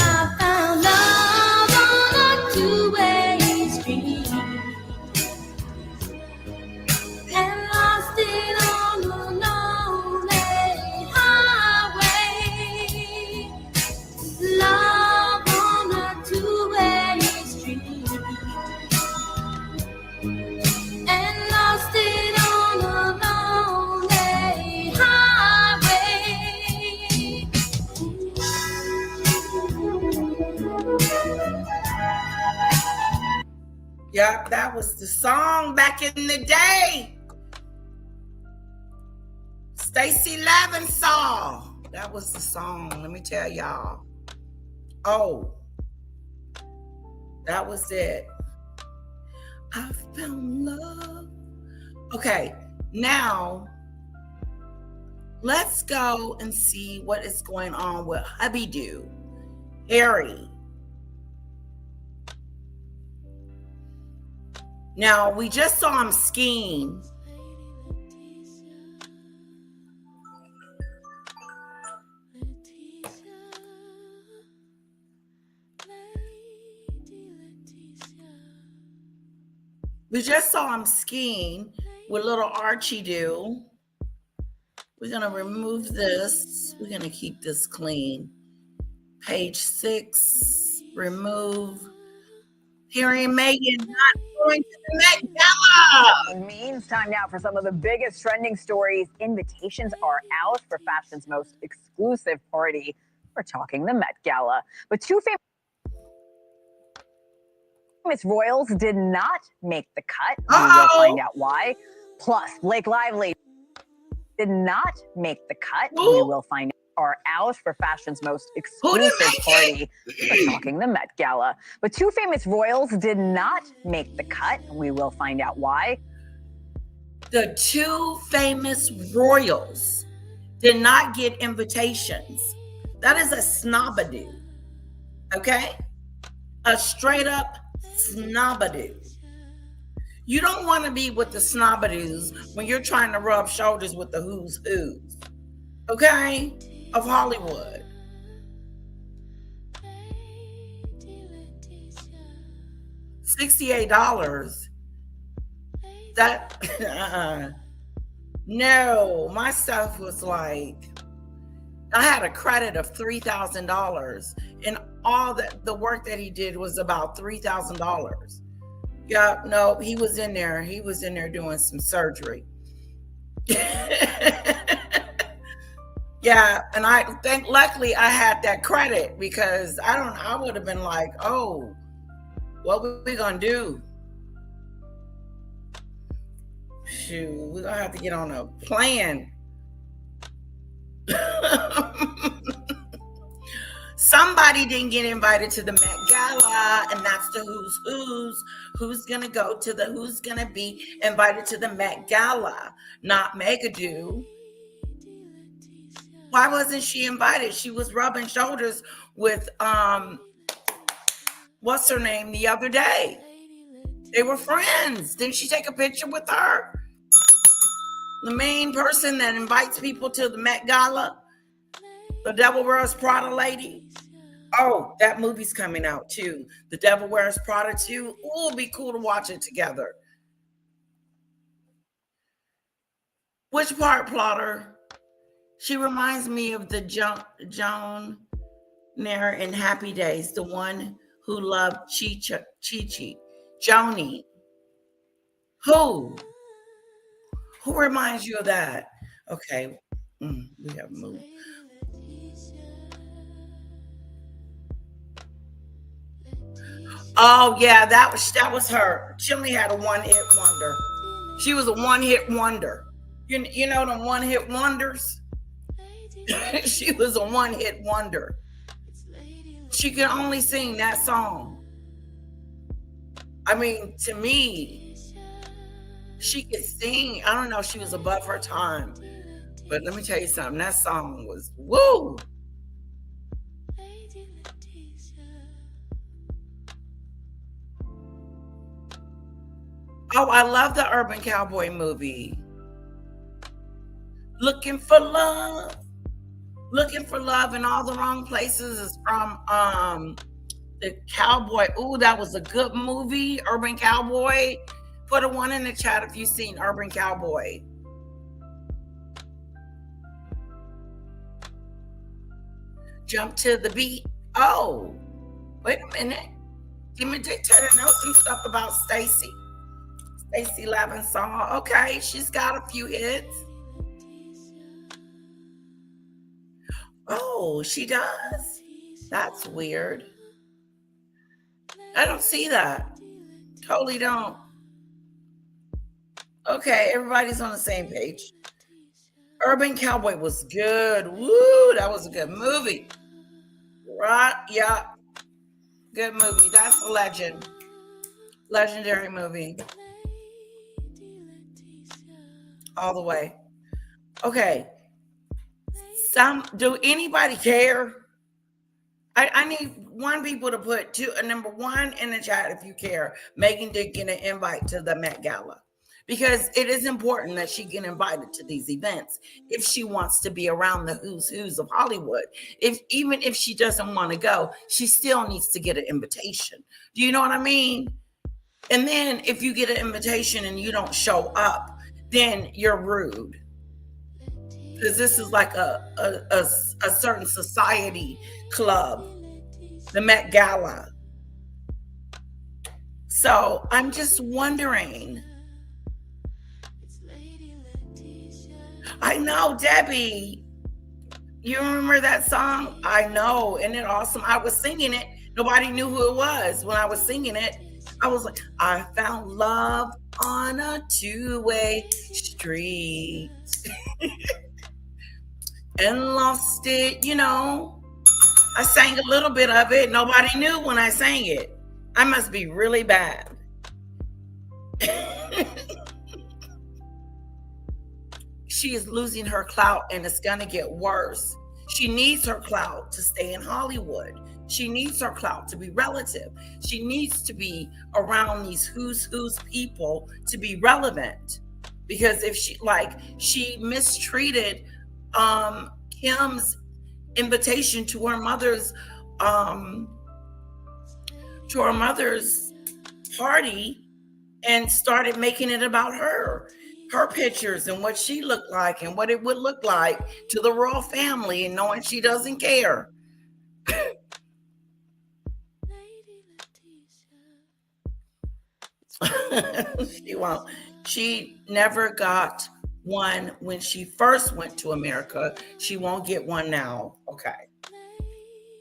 I found love on a two-way street and lost it on the lonely highway. Love on a two-way street and lost it on the lonely highway. Yep, that was the song back in the day. Stacey Levin song. That was the song. Let me tell y'all. Oh, that was it. I found love. Okay, now let's go and see what is going on with Hubby-Doo, Harry. Now, we just saw him skiing. We just saw him skiing with little Archie do. We're going to remove this. We're going to keep this clean. Page 6, remove. Harry and Meghan not going to the Met Gala. Means time now for some of the biggest trending stories. Invitations are out for fashion's most exclusive party. We're talking the Met Gala. But two famous royals did not make the cut. We will find out why. Plus, Blake Lively did not make the cut. Ooh. We will find out. Are out for fashion's most exclusive party. We're talking the Met Gala. But two famous royals did not make the cut. We will find out why. The two famous royals did not get invitations. That is a snobadoo. Okay? A straight up snobadoo. You don't want to be with the snobadoos when you're trying to rub shoulders with the who's who's. Okay? Of Hollywood. $68. That no, my stuff was like, I had a credit of $3,000, and all that the work that he did was about $3,000. Yeah, no, he was in there. He was in there doing some surgery. Yeah, and I think luckily I had that credit, because I would have been like, oh, what are we gonna do? Shoot, we're gonna have to get on a plan. Somebody didn't get invited to the Met Gala, and that's the who's gonna go to the who's gonna be invited to the Met Gala, not Meghan. Why wasn't she invited? She was rubbing shoulders with what's her name the other day. They were friends. Didn't she take a picture with her? The main person that invites people to the Met Gala, the Devil Wears Prada lady. Oh, that movie's coming out too. The Devil Wears Prada 2. Ooh, it'd be cool to watch it together. Which part, Plotter? She reminds me of the Joan Nair in Happy Days, the one who loved Chi-Chi. Joni. Who? Who reminds you of that? Okay. We have moved. Oh yeah, that was her. She only had a one-hit wonder. She was a one-hit wonder. You know the one-hit wonders? She was a one-hit wonder. She could only sing that song. I mean, to me, she could sing. I don't know if she was above her time. But let me tell you something. That song was woo. Oh, I love the Urban Cowboy movie. Looking for Love. Looking for Love in All the Wrong Places is from the Cowboy. Ooh, that was a good movie. Urban Cowboy. Put a 1 in the chat if you've seen Urban Cowboy. Jump to the beat. Oh, wait a minute. Demon Dictator knows some stuff about Stacey Lavensaw. Okay, she's got a few hits. Oh, she does? That's weird. I don't see that. Totally don't. Okay, everybody's on the same page. Urban Cowboy was good. Woo, that was a good movie. Right? Yeah. Good movie. That's a legend. Legendary movie. All the way. Okay. Do anybody care? I need one people to put number 1 in the chat if you care. Meghan did get an invite to the Met Gala. Because it is important that she get invited to these events if she wants to be around the who's of Hollywood. Even if she doesn't want to go, she still needs to get an invitation. Do you know what I mean? And then if you get an invitation and you don't show up, then you're rude. Because this is like a certain society club, the Met Gala. So I'm just wondering. I know, Debbie. You remember that song? I know. Isn't it awesome? I was singing it. Nobody knew who it was when I was singing it. I was like, I found love on a two-way street and lost it, you know. I sang a little bit of it. Nobody knew when I sang it. I must be really bad. She is losing her clout and it's going to get worse. She needs her clout to stay in Hollywood. She needs her clout to be relative. She needs to be around these who's people to be relevant. Because if she mistreated Kim's invitation to her mother's party and started making it about her pictures and what she looked like and what it would look like to the royal family, and knowing she doesn't care. She won't. She never got one when she first went to America. She won't get one now. Okay.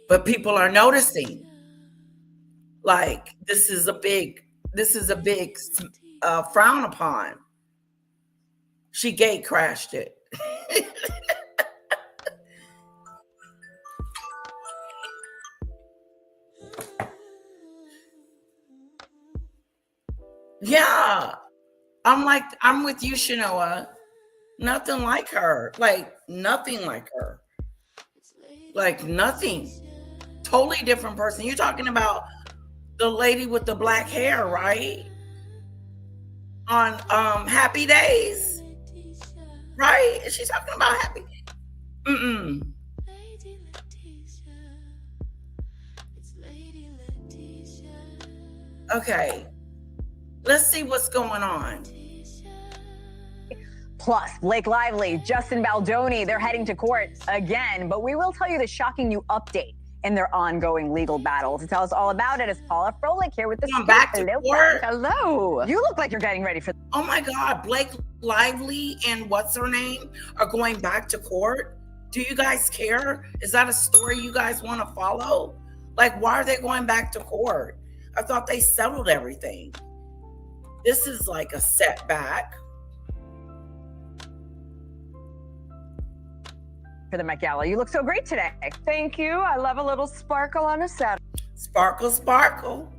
But people are noticing. Like, this is a big frown upon. She gate crashed it. Yeah. I'm with you, Shanoa. Nothing like her. Like, nothing like her. Like, nothing. Totally different person. You're talking about the lady with the black hair, right? On Happy Days. Right? She's talking about Happy. Okay, let's see what's going on. Plus, Blake Lively, Justin Baldoni, they're heading to court again. But we will tell you the shocking new update in their ongoing legal battle. To tell us all about it is Paula Froelich here with the Going back to Hello. court? Hello. You look like you're getting ready for. Oh my God, Blake Lively and what's her name are going back to court. Do you guys care? Is that a story you guys want to follow? Like, why are they going back to court? I thought they settled everything. This is like a setback. For the Met Gala. You look so great today. Thank you. I love a little sparkle on a Saturday. Sparkle, sparkle.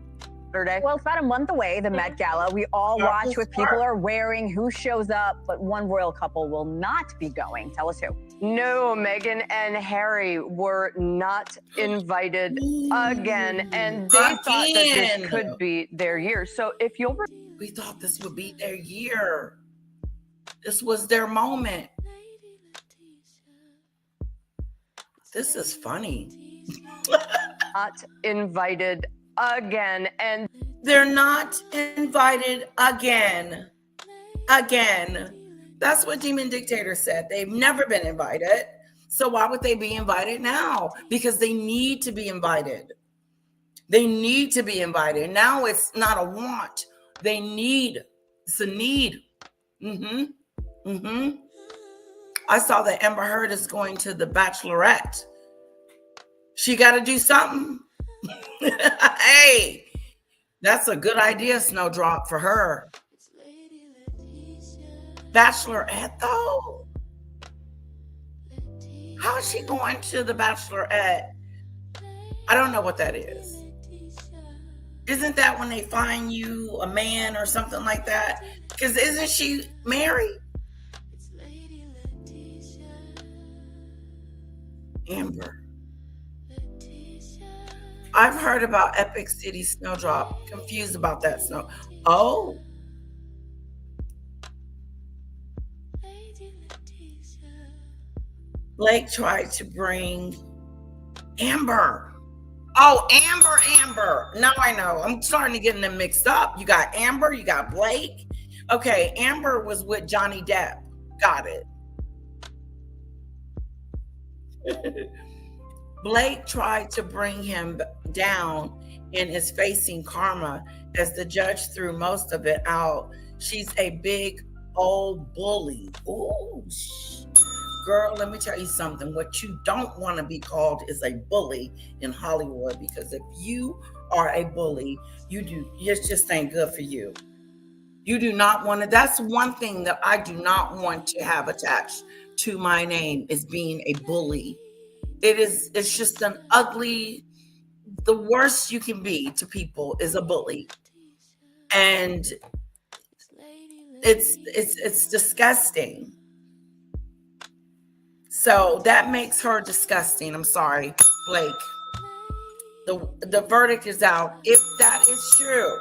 Well, it's about a month away, the Met Gala. We all Sparkle, watch what people are wearing, who shows up, but one royal couple will not be going. Tell us who. No, Meghan and Harry were not invited again, and they thought that Again. this could be their year. So if you'll We thought this would be their year. This was their moment. This is funny. not invited again, and They're not invited again. Again. That's what Demon Dictator said. They've never been invited. So why would they be invited now? Because they need to be invited. They need to be invited. Now it's not a want. They need. It's a need. I saw that Amber Heard is going to the Bachelorette. She got to do something. Hey, that's a good idea, Snowdrop, for her. Bachelorette, though? How is she going to the Bachelorette? I don't know what that is. Isn't that when they find you a man or something like that? Because isn't she married? Amber. I've heard about Epic City Snowdrop. Confused about that snow. Oh. Blake tried to bring Amber. Oh, Amber. Now I know. I'm starting to get them mixed up. You got Amber, you got Blake. Okay, Amber was with Johnny Depp. Got it. Blake tried to bring him down and is facing karma as the judge threw most of it out. She's a big old bully. Ooh, girl, let me tell you something. What you don't want to be called is a bully in Hollywood, because if you are a bully, it just ain't good for you. You do not want to. That's one thing that I do not want to have attached to my name, is being a bully. It's just an ugly, the worst you can be to people is a bully. And it's disgusting. So that makes her disgusting. I'm sorry, Blake. The verdict is out. If that is true.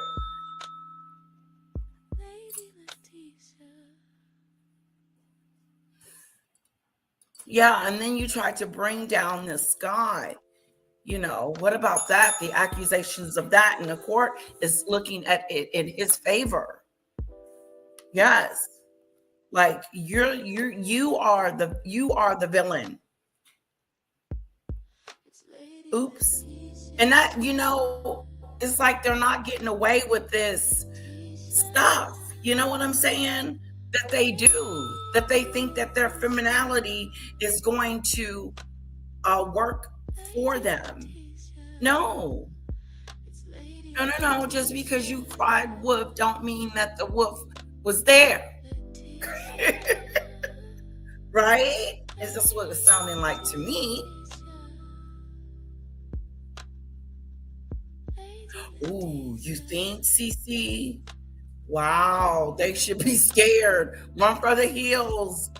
Yeah, and then you try to bring down this guy. You know, what about that? The accusations of that in the court is looking at it in his favor. Yes. Like you are the villain. Oops. And that, it's like they're not getting away with this stuff. You know what I'm saying? That they do, that they think that their femininity is going to work for them. No. Just because you cried wolf don't mean that the wolf was there. Right? Is this what it's sounding like to me? Ooh, you think, CC? Wow, they should be scared. Run for the hills.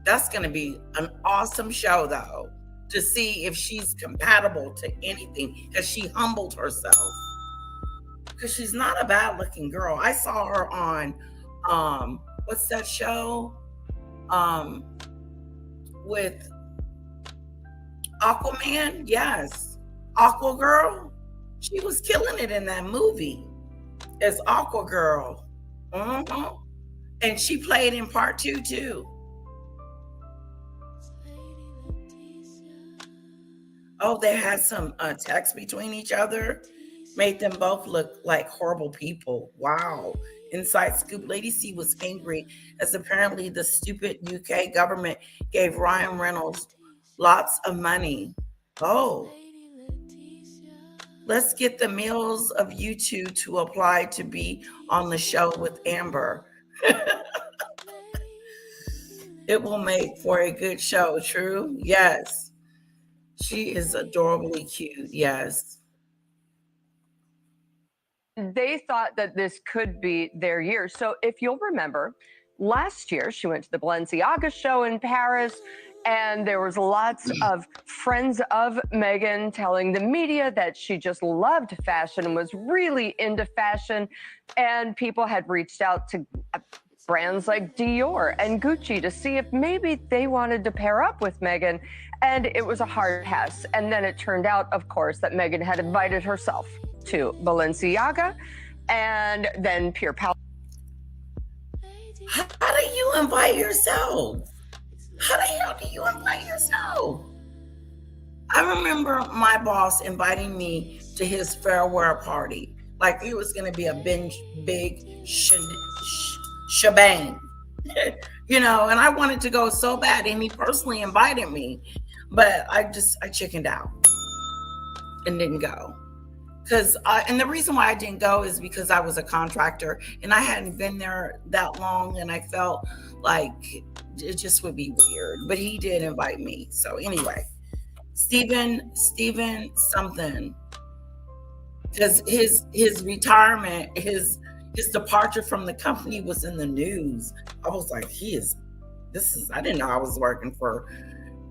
That's going to be an awesome show, though, to see if she's compatible to anything, because she humbled herself. Because she's not a bad-looking girl. I saw her on, what's that show? With Aquaman? Yes. Aqua Girl. She was killing it in that movie. as Aqua Girl. Mhm. And she played in part 2 too. Oh, they had some text between each other, made them both look like horrible people. Wow. Inside scoop, Lady C was angry as apparently the stupid UK government gave Ryan Reynolds lots of money. Oh, let's get the males of you two to apply to be on the show with Amber. It will make for a good show, true? Yes. She is adorably cute, yes. They thought that this could be their year. So if you'll remember, last year she went to the Balenciaga show in Paris, and there was lots of friends of Meghan telling the media that she just loved fashion and was really into fashion. And people had reached out to brands like Dior and Gucci to see if maybe they wanted to pair up with Meghan. And it was a hard pass. And then it turned out, of course, that Meghan had invited herself to Balenciaga and then Pure Palace. How do you invite yourself? How the hell do you invite yourself? I remember my boss inviting me to his farewell party. Like it was going to be a big shebang. You know, and I wanted to go so bad, and he personally invited me, but I chickened out and didn't go. And the reason why I didn't go is because I was a contractor and I hadn't been there that long, and I felt like it just would be weird. But he did invite me. So anyway, Stephen something, because his retirement, his departure from the company was in the news. I was like, I didn't know I was working for,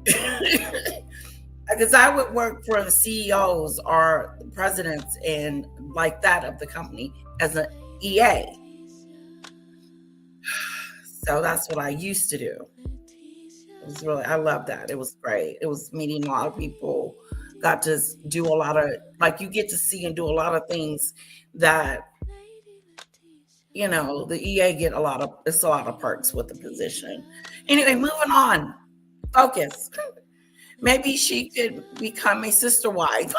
because I would work for the CEOs or the presidents and like that of the company as an EA. So that's what I used to do. It was I love that. It was great. It was meeting a lot of people, got to do a lot of, like you get to see and do a lot of things that, you know, the EA get it's a lot of perks with the position. Anyway, moving on. Focus. Maybe she could become a sister wife.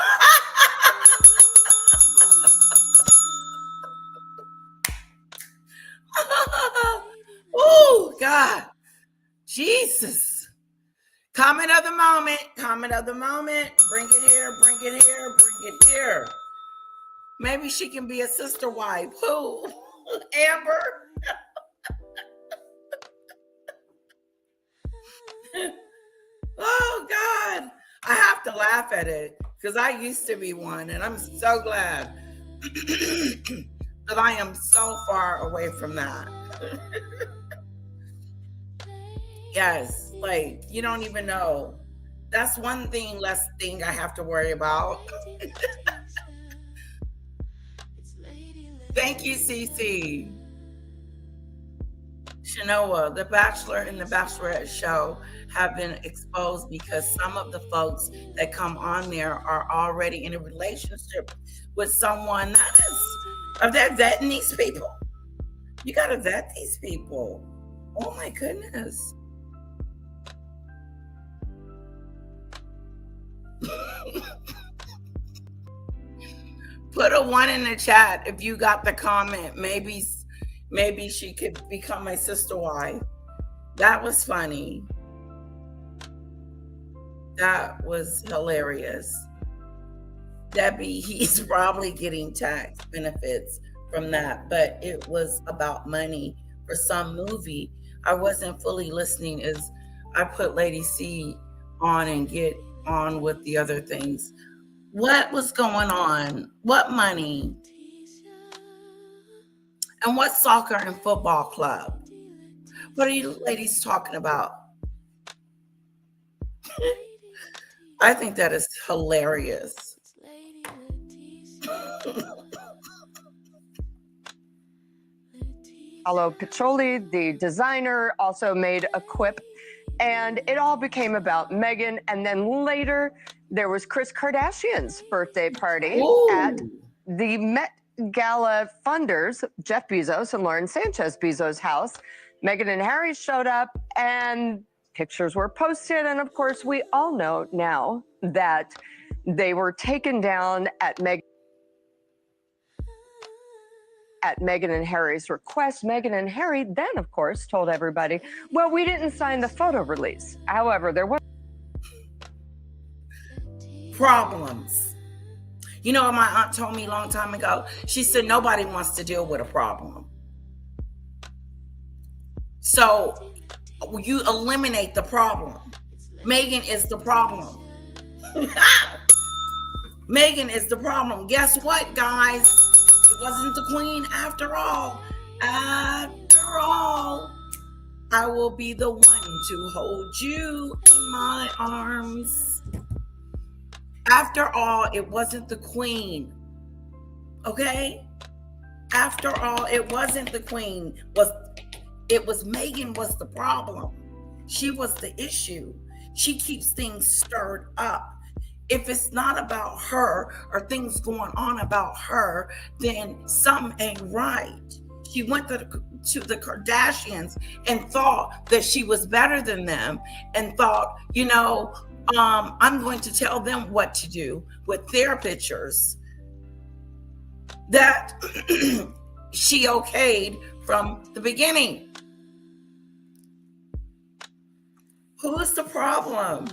Oh, God. Jesus. Comment of the moment. Bring it here. Maybe she can be a sister wife. Who? Amber? Oh, God. I have to laugh at it because I used to be one, and I'm so glad that I am so far away from that. Yes, like you don't even know. That's one thing less thing I have to worry about. Thank you, Cece. Shanoa, The Bachelor and The Bachelorette show have been exposed because some of the folks that come on there are already in a relationship with someone. Are they vetting these people? You got to vet these people. Oh my goodness. Put a 1 in the chat if you got the comment. Maybe she could become my sister wife. That was funny. That was hilarious. Debbie, he's probably getting tax benefits from that, but it was about money for some movie. I wasn't fully listening as I put Lady C on and get on with the other things. What was going on? What money? And what soccer and football club? What are you ladies talking about? I think that is hilarious. Paolo Piccioli, the designer, also made a quip, and it all became about Meghan. And then later, there was Kris Kardashian's birthday party at the Met Gala funders, Jeff Bezos and Lauren Sanchez Bezos' house, Meghan and Harry showed up and pictures were posted. And of course, we all know now that they were taken down at Meghan and Harry's request. Meghan and Harry then, of course, told everybody, well, we didn't sign the photo release. However, there was problems. You know what my aunt told me a long time ago? She said, nobody wants to deal with a problem. So you eliminate the problem. Meghan is the problem. Meghan is the problem. Guess what, guys? It wasn't the queen after all. After all, I will be the one to hold you in my arms. After all, it wasn't the queen. Okay? After all, it wasn't the queen. It was Meghan was the problem. She was the issue. She keeps things stirred up. If it's not about her or things going on about her, then something ain't right. She went to the Kardashians and thought that she was better than them and thought, I'm going to tell them what to do with their pictures that she okayed from the beginning. Who is the problem?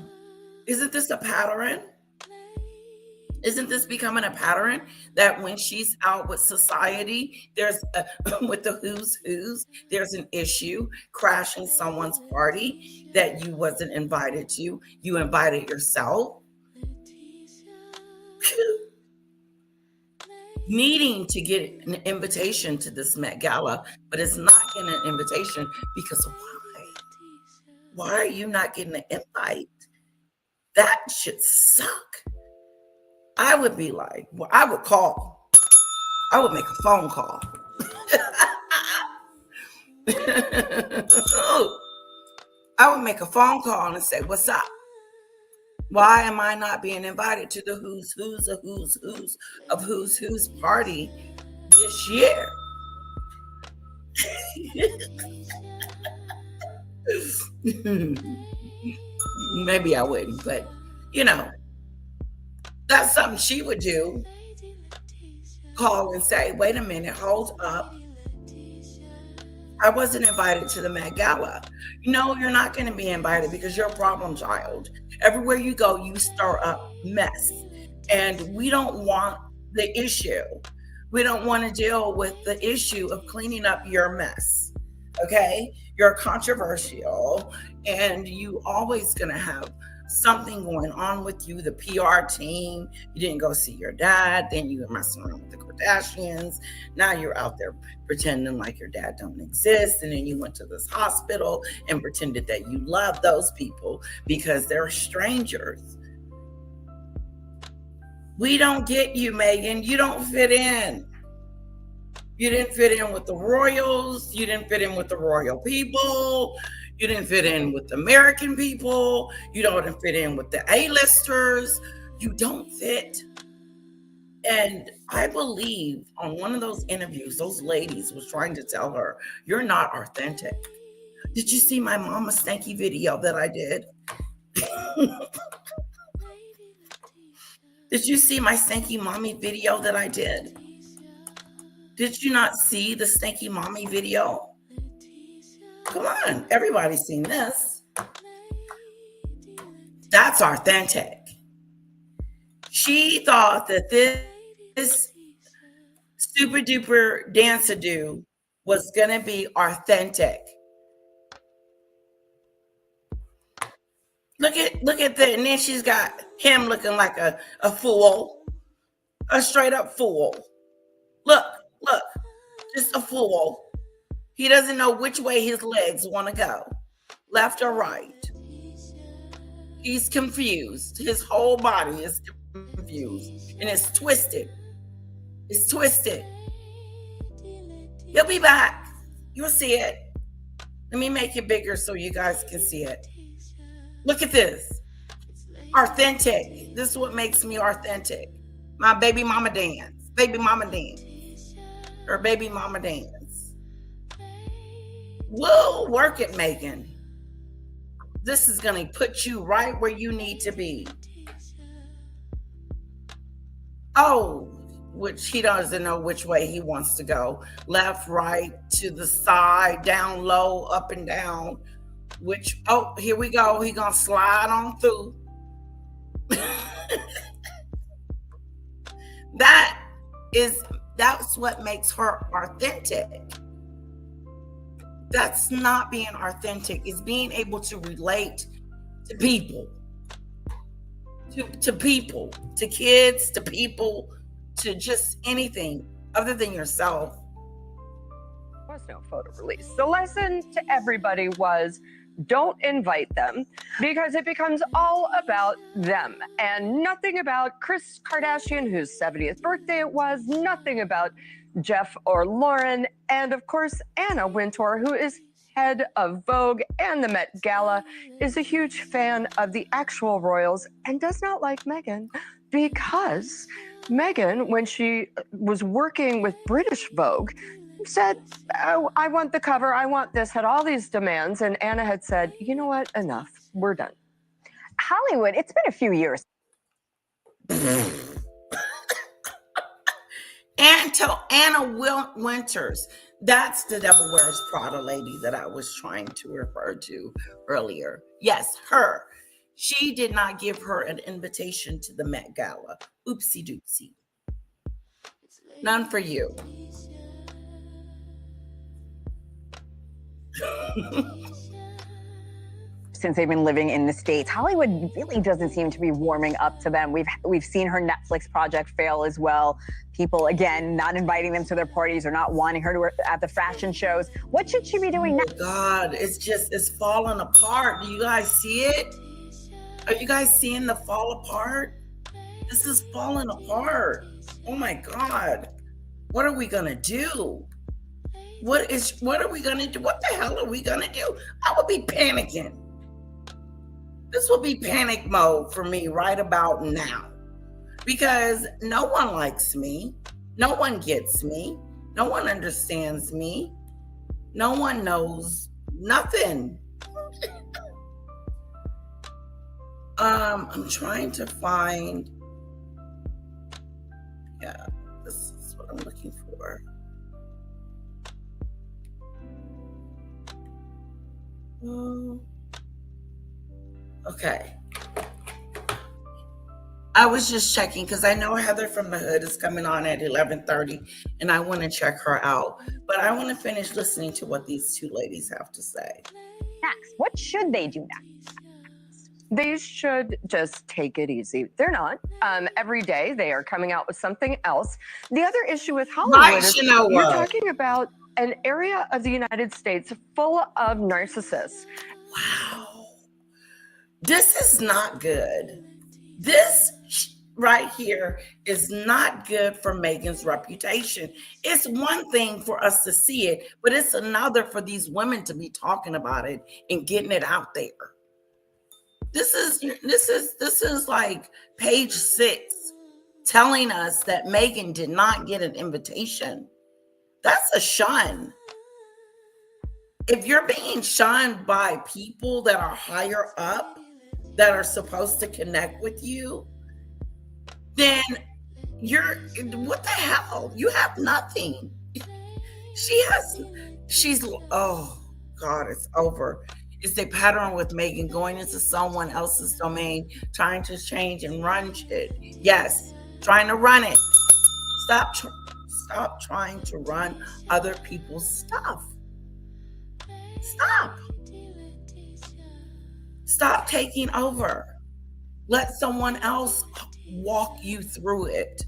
Isn't this a pattern? Isn't this becoming a pattern that when she's out with society, with the who's, there's an issue crashing someone's party that you wasn't invited to. You invited yourself. Needing to get an invitation to this Met Gala, but it's not getting an invitation because why? Why are you not getting an invite? That should suck. I would be like, well, I would call. I would make a phone call. I would make a phone call and say, what's up? Why am I not being invited to the who's party this year? Maybe I wouldn't, but that's something she would do. Call and say, wait a minute, hold up. I wasn't invited to the Met Gala. No, you're not going to be invited because you're a problem child. Everywhere you go, you stir up mess. And we don't want the issue. We don't want to deal with the issue of cleaning up your mess. Okay? You're controversial and you always going to have something going on with you, the PR team. You didn't go see your dad, then you were messing around with the Kardashians. Now you're out there pretending like your dad don't exist, and then you went to this hospital and pretended that you love those people because they're strangers. We don't get you, Meghan. You don't fit in. You didn't fit in with the royals. You didn't fit in with the royal people. You didn't fit in with the American people. You don't fit in with the A-listers. You don't fit. And I believe on one of those interviews, those ladies was trying to tell her, you're not authentic. Did you see my mama stanky video that I did? Did you see my stanky mommy video that I did? Did you not see the stanky mommy video? Come on, everybody's seen this. That's authentic. She thought that this super duper dance-a-do was gonna be authentic. Look at that, and then she's got him looking like a fool, a straight up fool. Look, just a fool. He doesn't know which way his legs want to go, left or right. He's confused. His whole body is confused, and it's twisted. It's twisted. He'll be back. You'll see it. Let me make it bigger so you guys can see it. Look at this. Authentic. This is what makes me authentic. My baby mama dance. Baby mama dance. Her baby mama dance. We'll work it, Meghan. This is going to put you right where you need to be. Oh, which he doesn't know which way he wants to go. Left, right, to the side, down low, up and down. Which, oh, here we go. He going to slide on through. That's what makes her authentic. That's not being authentic. It's being able to relate to people, to people, to kids, to people, to just anything other than yourself. There was no photo release. The lesson to everybody was don't invite them because it becomes all about them and nothing about Kris Kardashian, whose 70th birthday it was, nothing about Jeff or Lauren, and of course, Anna Wintour, who is head of Vogue and the Met Gala, is a huge fan of the actual royals and does not like Meghan because Meghan, when she was working with British Vogue, said, oh, I want the cover, I want this, had all these demands, and Anna had said, you know what, enough, we're done. Hollywood, it's been a few years. Anna Winters, that's the Devil Wears Prada lady that I was trying to refer to earlier. Yes, her. She did not give her an invitation to the Met Gala. Oopsie doopsie. None for you. Since they've been living in the States, Hollywood really doesn't seem to be warming up to them. We've seen her Netflix project fail as well. People, again, not inviting them to their parties or not wanting her to at the fashion shows. What should she be doing next? God, it's falling apart. Do you guys see it? Are you guys seeing the fall apart? This is falling apart. Oh my God. What are we gonna do? What are we gonna do? What the hell are we gonna do? I would be panicking. This will be panic mode for me right about now. Because no one likes me. No one gets me. No one understands me. No one knows nothing. I'm trying to find. Yeah, this is what I'm looking for. Okay. I was just checking because I know Heather from the Hood is coming on at 11:30 and I want to check her out. But I want to finish listening to what these two ladies have to say. Next, what should they do next? They should just take it easy. They're not. Every day they are coming out with something else. The other issue with Hollywood is you're talking about an area of the United States full of narcissists. Wow. This is not good. This right here is not good for Meghan's reputation. It's one thing for us to see it, but it's another for these women to be talking about it and getting it out there. This is like page 6 telling us that Meghan did not get an invitation. That's a shun. If you're being shunned by people that are higher up, that are supposed to connect with you, then what the hell? You have nothing. She's, oh God, it's over. It's a pattern with Meghan going into someone else's domain, trying to change and run shit. Yes, trying to run it. Stop trying to run other people's stuff. Stop taking over. Let someone else walk you through it.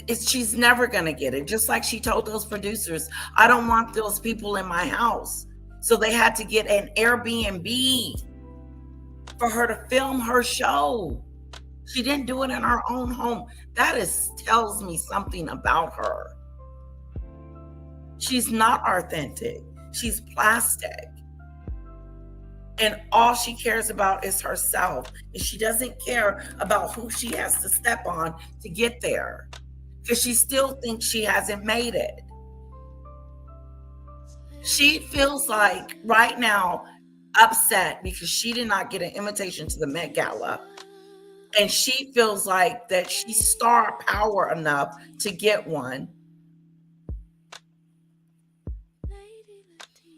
She's never going to get it. Just like she told those producers, I don't want those people in my house. So they had to get an Airbnb for her to film her show. She didn't do it in her own home. That tells me something about her. She's not authentic. She's plastic. And all she cares about is herself. And she doesn't care about who she has to step on to get there. because she still thinks she hasn't made it. She feels like right now upset because she did not get an invitation to the Met Gala. And she feels like that she's star power enough to get one.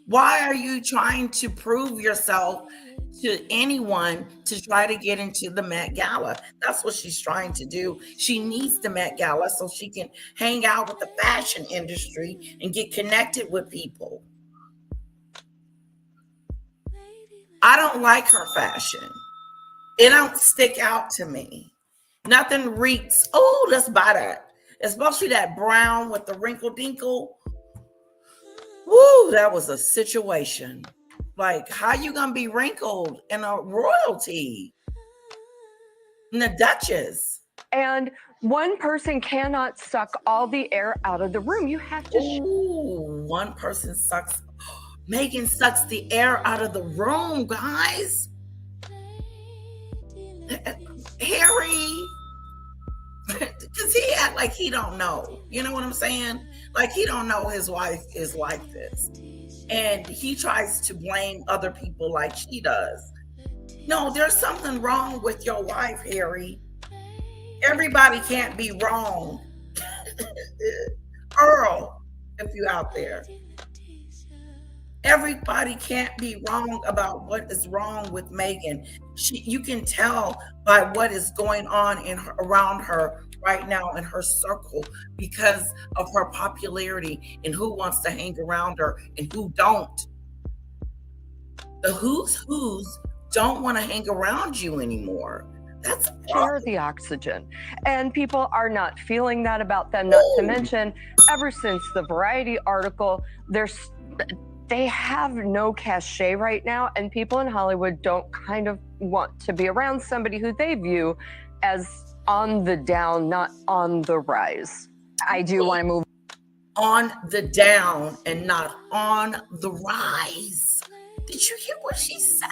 Why are you trying to prove yourself to anyone to try to get into the Met Gala? That's what she's trying to do. She needs the Met Gala so she can hang out with the fashion industry and get connected with people. I don't like her fashion. It don't stick out to me. Nothing reeks, oh, let's buy that. Especially that brown with the wrinkle dinkle. Woo, that was a situation. Like, how you gonna be wrinkled in a royalty? In the Duchess. And one person cannot suck all the air out of the room. You have to. Ooh, one person sucks. Meghan sucks the air out of the room, guys. Harry, because he act like he don't know. You know what I'm saying? Like he don't know his wife is like this. And he tries to blame other people like she does. No, there's something wrong with your wife, Harry. Everybody can't be wrong. Earl, if you out there. Everybody can't be wrong about what is wrong with Meghan. You can tell by what is going on around her right now in her circle because of her popularity and who wants to hang around her and who don't. The who's don't want to hang around you anymore. That's share the oxygen. And people are not feeling that about them. Not to mention, ever since the Variety article, they have no cachet right now, and people in Hollywood don't kind of want to be around somebody who they view as on the down, not on the rise. I do want to move on the down and not on the rise. Did you hear what she said?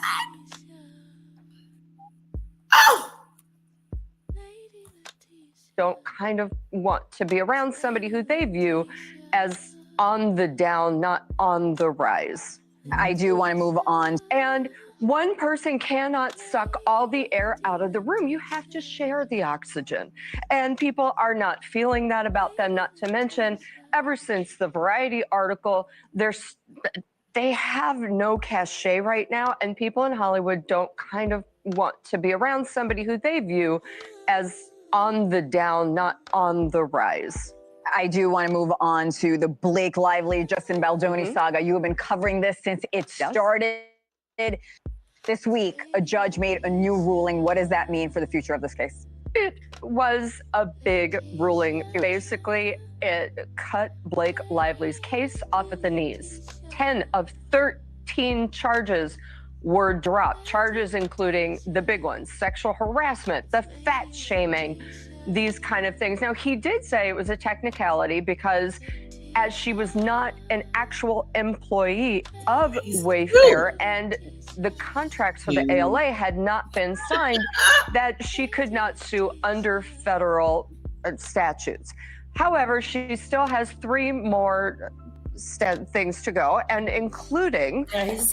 Oh! Don't kind of want to be around somebody who they view as on the down, not on the rise. I do want to move on. And one person cannot suck all the air out of the room. You have to share the oxygen. And people are not feeling that about them. Not to mention, ever since the Variety article, they have no cachet right now. And people in Hollywood don't kind of want to be around somebody who they view as on the down, not on the rise. I do want to move on to the Blake Lively, Justin Baldoni saga. You have been covering this since it started. This week, a judge made a new ruling. What does that mean for the future of this case? It was a big ruling. Basically, it cut Blake Lively's case off at the knees. 10 of 13 charges were dropped. Charges including the big ones: sexual harassment, the fat shaming, these kind of things. Now, he did say it was a technicality because as she was not an actual employee of Wayfair and the contracts for the ALA had not been signed, that she could not sue under federal statutes. However, she still has 3 more things to go, and including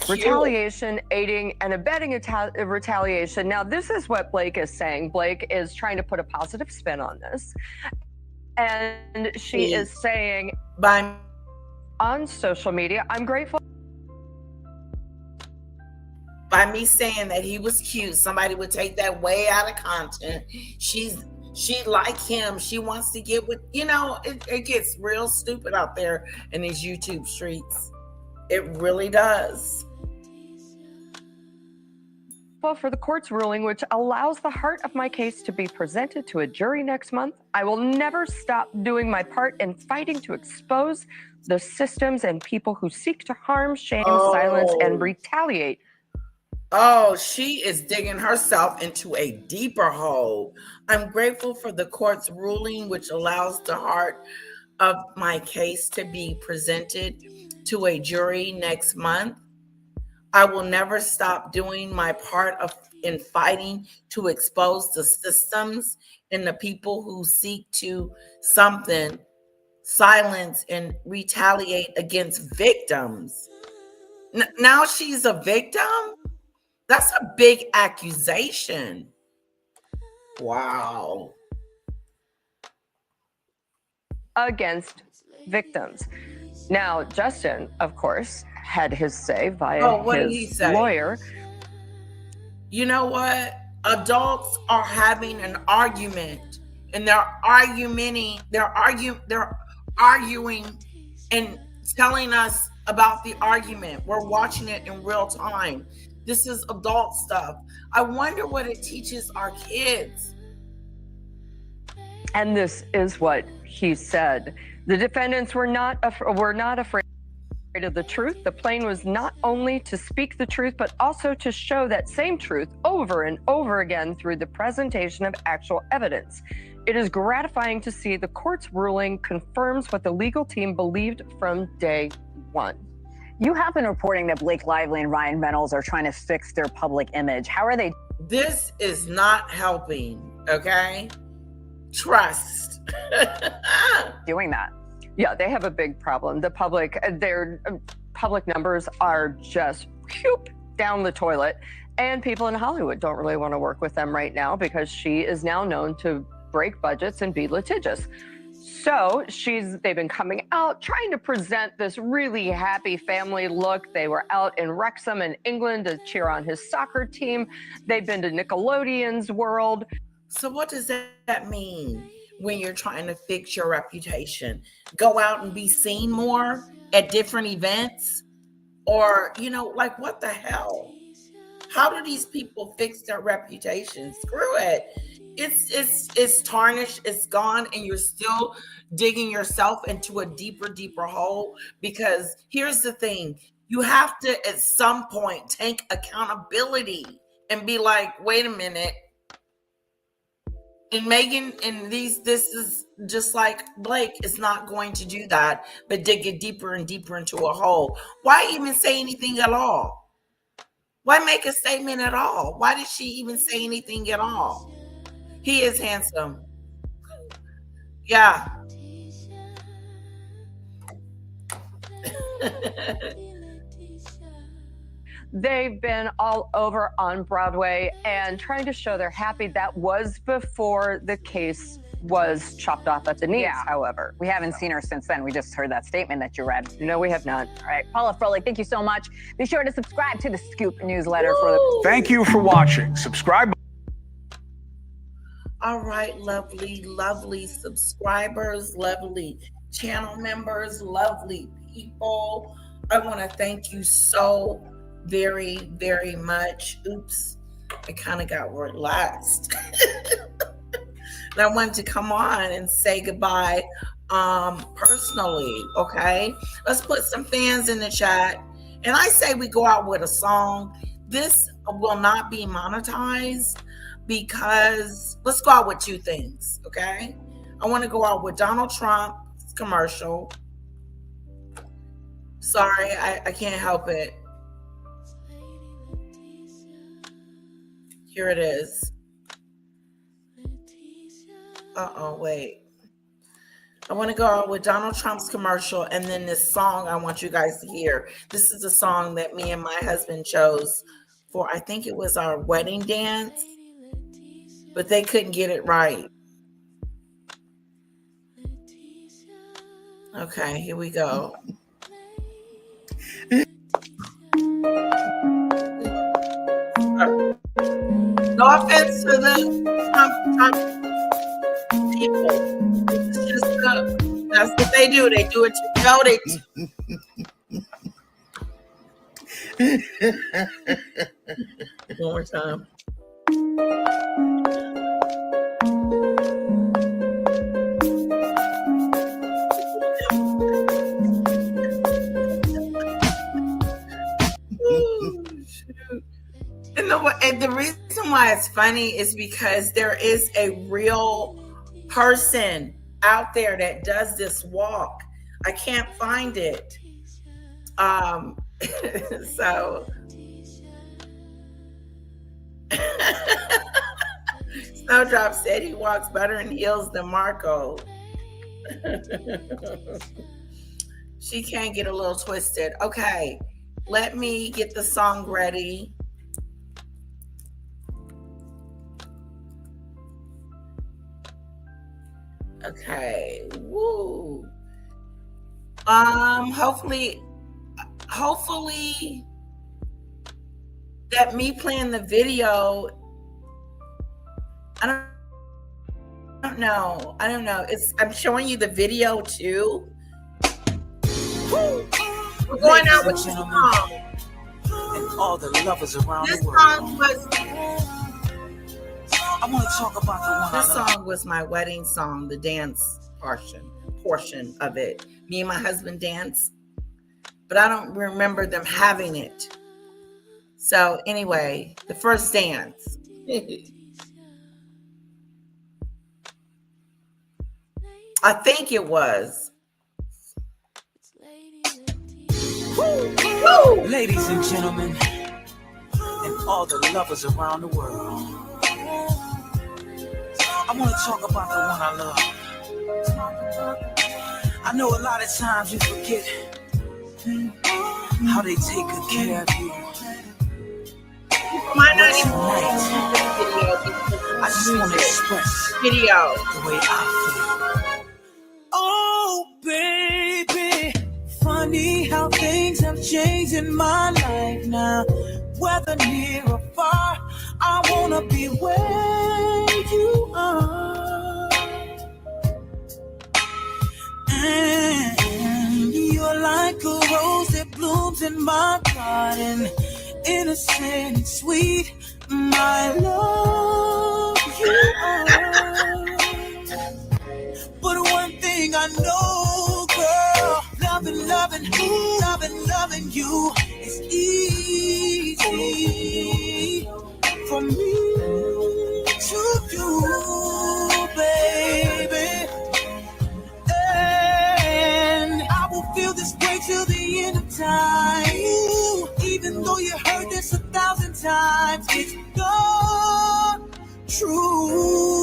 retaliation, aiding and abetting retaliation. Now, this is what Blake is saying. Blake is trying to put a positive spin on this. And she is saying on social media, I'm grateful. By me saying that he was cute, somebody would take that way out of content. She like him. She wants to get with, it gets real stupid out there in these YouTube streets. It really does. For the court's ruling, which allows the heart of my case to be presented to a jury next month. I will never stop doing my part in fighting to expose the systems and people who seek to harm, shame, silence, and retaliate. Oh, she is digging herself into a deeper hole. I'm grateful for the court's ruling, which allows the heart of my case to be presented to a jury next month. I will never stop doing my part in fighting to expose the systems and the people who seek to silence and retaliate against victims. Now she's a victim? That's a big accusation. Wow. Against victims. Now, Justin, of course, had his say via what did he his say? lawyer. You know what? Adults are having an argument, and they're arguing and telling us about the argument. We're watching it in real time. This is adult stuff. I wonder what it teaches our kids. And this is what he said. The defendants were not afraid of the truth. The plan was not only to speak the truth, but also to show that same truth over and over again through the presentation of actual evidence. It is gratifying to see the court's ruling confirms what the legal team believed from day one. You have been reporting that Blake Lively and Ryan Reynolds are trying to fix their public image. How are they? This is not helping, okay? Trust. doing that? Yeah, they have a big problem. Their public numbers are just down the toilet. And people in Hollywood don't really want to work with them right now because she is now known to break budgets and be litigious. So they've been coming out trying to present this really happy family look. They were out in Wrexham in England to cheer on his soccer team. They've been to Nickelodeon's world. So what does that mean when you're trying to fix your reputation? Go out and be seen more at different events? Or, like, what the hell? How do these people fix their reputation? Screw it. It's tarnished, it's gone, and you're still digging yourself into a deeper hole. Because here's the thing, you have to at some point take accountability and be like, wait a minute. And Meghan and this is just like Blake is not going to do that, but dig it deeper and deeper into a hole. Why even say anything at all? Why make a statement at all? Why did she even say anything at all? He is handsome. Yeah. They've been all over on Broadway and trying to show they're happy. That was before the case was chopped off at the knees, however. We haven't seen her since then. We just heard that statement that you read. No, we have not. All right, Paula Froelich, thank you so much. Be sure to subscribe to the Scoop newsletter for the... Thank you for watching. Subscribe. All right, lovely subscribers, lovely channel members, lovely people. I want to thank you so very, very much. Oops, I kind of got relaxed. And I wanted to come on and say goodbye personally, okay? Let's put some fans in the chat. And I say we go out with a song. This will not be monetized because let's go out with two things, okay? I want to go out with Donald Trump's commercial. Sorry, I can't help it. Here it is. Wait. I want to go out with Donald Trump's commercial and then this song I want you guys to hear. This is a song that me and my husband chose for, I think it was our wedding dance, but they couldn't get it right. Okay, here we go. No offense to the Trump people. It's just that's what they do. They do it to one more time. And the reason why it's funny is because there is a real person out there that does this walk. I can't find it. So Snowdrop said he walks better in heels than Marco. She can't get a little twisted. Okay, let me get the song ready. Okay, woo. Hopefully that me playing the video, I don't know. I'm showing you the video too. We're going out with the song. And all the lovers around This the world. song was I want to talk about the one this I love. song was my wedding song, the dance portion of it. Me and my husband danced, but I don't remember them having it. So anyway, the first dance. I think it was. Ladies and gentlemen, and all the lovers around the world. I want to talk about the one I love. I know a lot of times you forget how they take good care of you. Might not But even tonight, video. I just want to express Video. the way I feel. Oh, baby, funny how things have changed in my life now. Whether near or far, I wanna be where you are. And you're like a rose that blooms in my garden, innocent and sweet, my love, you are. But one thing I know, girl, loving you is easy for me to do, baby. And I will feel this way till the end of time. Ooh, even though you heard this 1,000 times, it's the truth.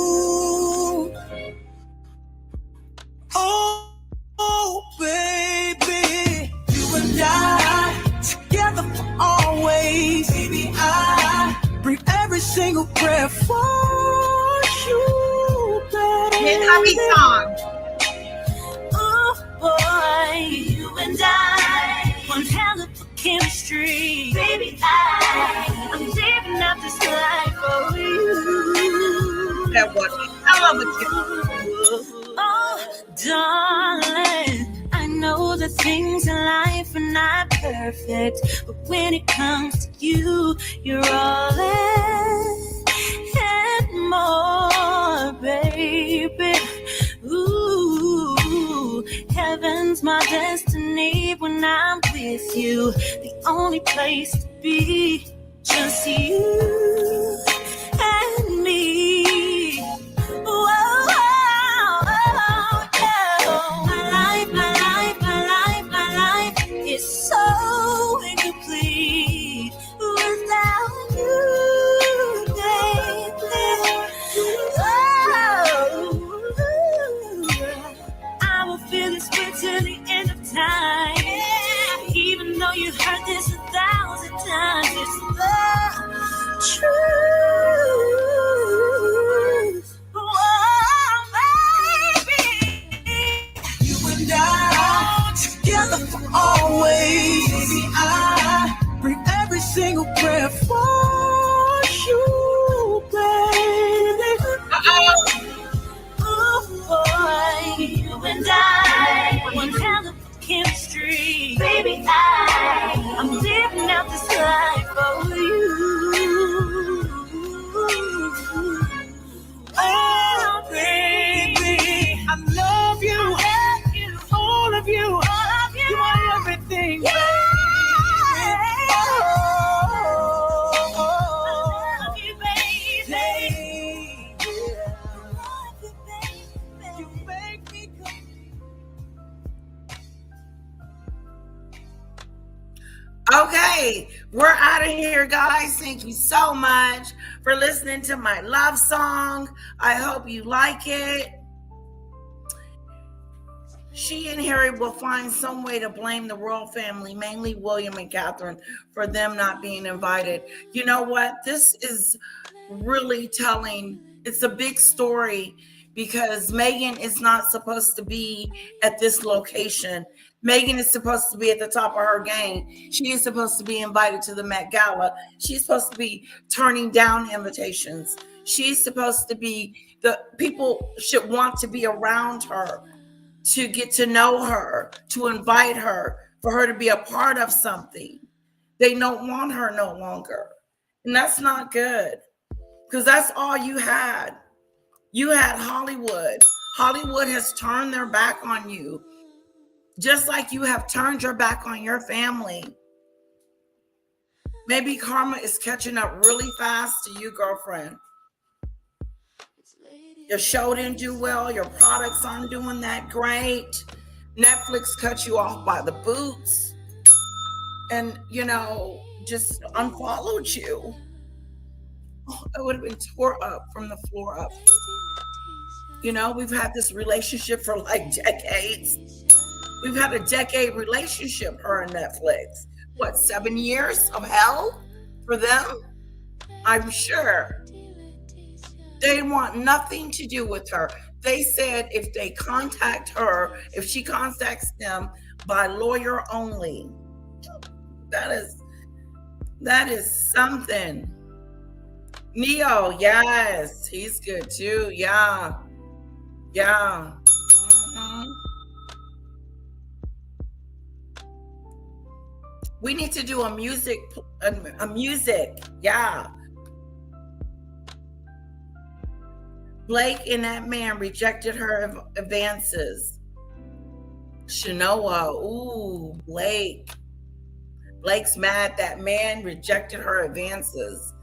Oh, baby, you and I together for always. Baby, I breathe every single breath for you, baby. Hit happy song. Oh boy, you and I, one hell of a chemistry. Baby, I'm living out this life for you. That was I love it. Oh, darling, I know that things in life are not perfect, but when it comes to you, you're all and more, baby. Ooh, heaven's my destiny when I'm with you. The only place to be, just you and me. Whoa, my life is so incomplete without you, baby. I will feel this way till the end of time. Even though you heard this 1,000 times, it's the truth. Oh, baby. You and I together for always. Baby, I breathe every single breath for you, baby. Oh boy, you and I, one hell of a chemistry. Baby, I'm living out this life for you. Oh, baby, I love you, all of you. You are everything, baby. Okay, we're out of here, guys. Thank you so much for listening to my love song. I hope you like it. She and Harry will find some way to blame the royal family, mainly William and Catherine, for them not being invited. You know what? This is really telling. It's a big story because Meghan is not supposed to be at this location. Meghan is supposed to be at the top of her game. She is supposed to be invited to the Met Gala. She's supposed to be turning down invitations. She's supposed to be, the people should want to be around her, to get to know her, to invite her, for her to be a part of something. They don't want her no longer. And that's not good, because that's all you had. You had Hollywood. Hollywood has turned their back on you, just like you have turned your back on your family. Maybe karma is catching up really fast to you, girlfriend. Your show didn't do well. Your products aren't doing that great. Netflix cut you off by the boots and, just unfollowed you. Oh, I would have been tore up from the floor up. We've had this relationship for like decades. We've had a decade relationship, her and Netflix. What, 7 years of hell for them? I'm sure. They want nothing to do with her. They said if they contact her, if she contacts them, by lawyer only. That is something. Neo, yes, he's good too. Yeah. Mm-hmm. We need to do a music. Yeah. Blake and that man rejected her advances. Shanoa, ooh, Blake. Blake's mad that man rejected her advances.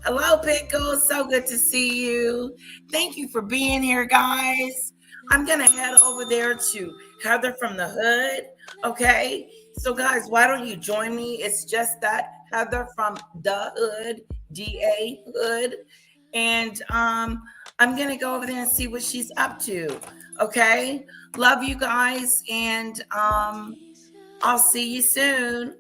Hello, Pickle. So good to see you. Thank you for being here, guys. I'm going to head over there to Heather from the Hood. Okay. So, guys, why don't you join me? It's just that Heather from the Hood, DA Hood. And I'm going to go over there and see what she's up to. Okay. Love you guys. And I'll see you soon.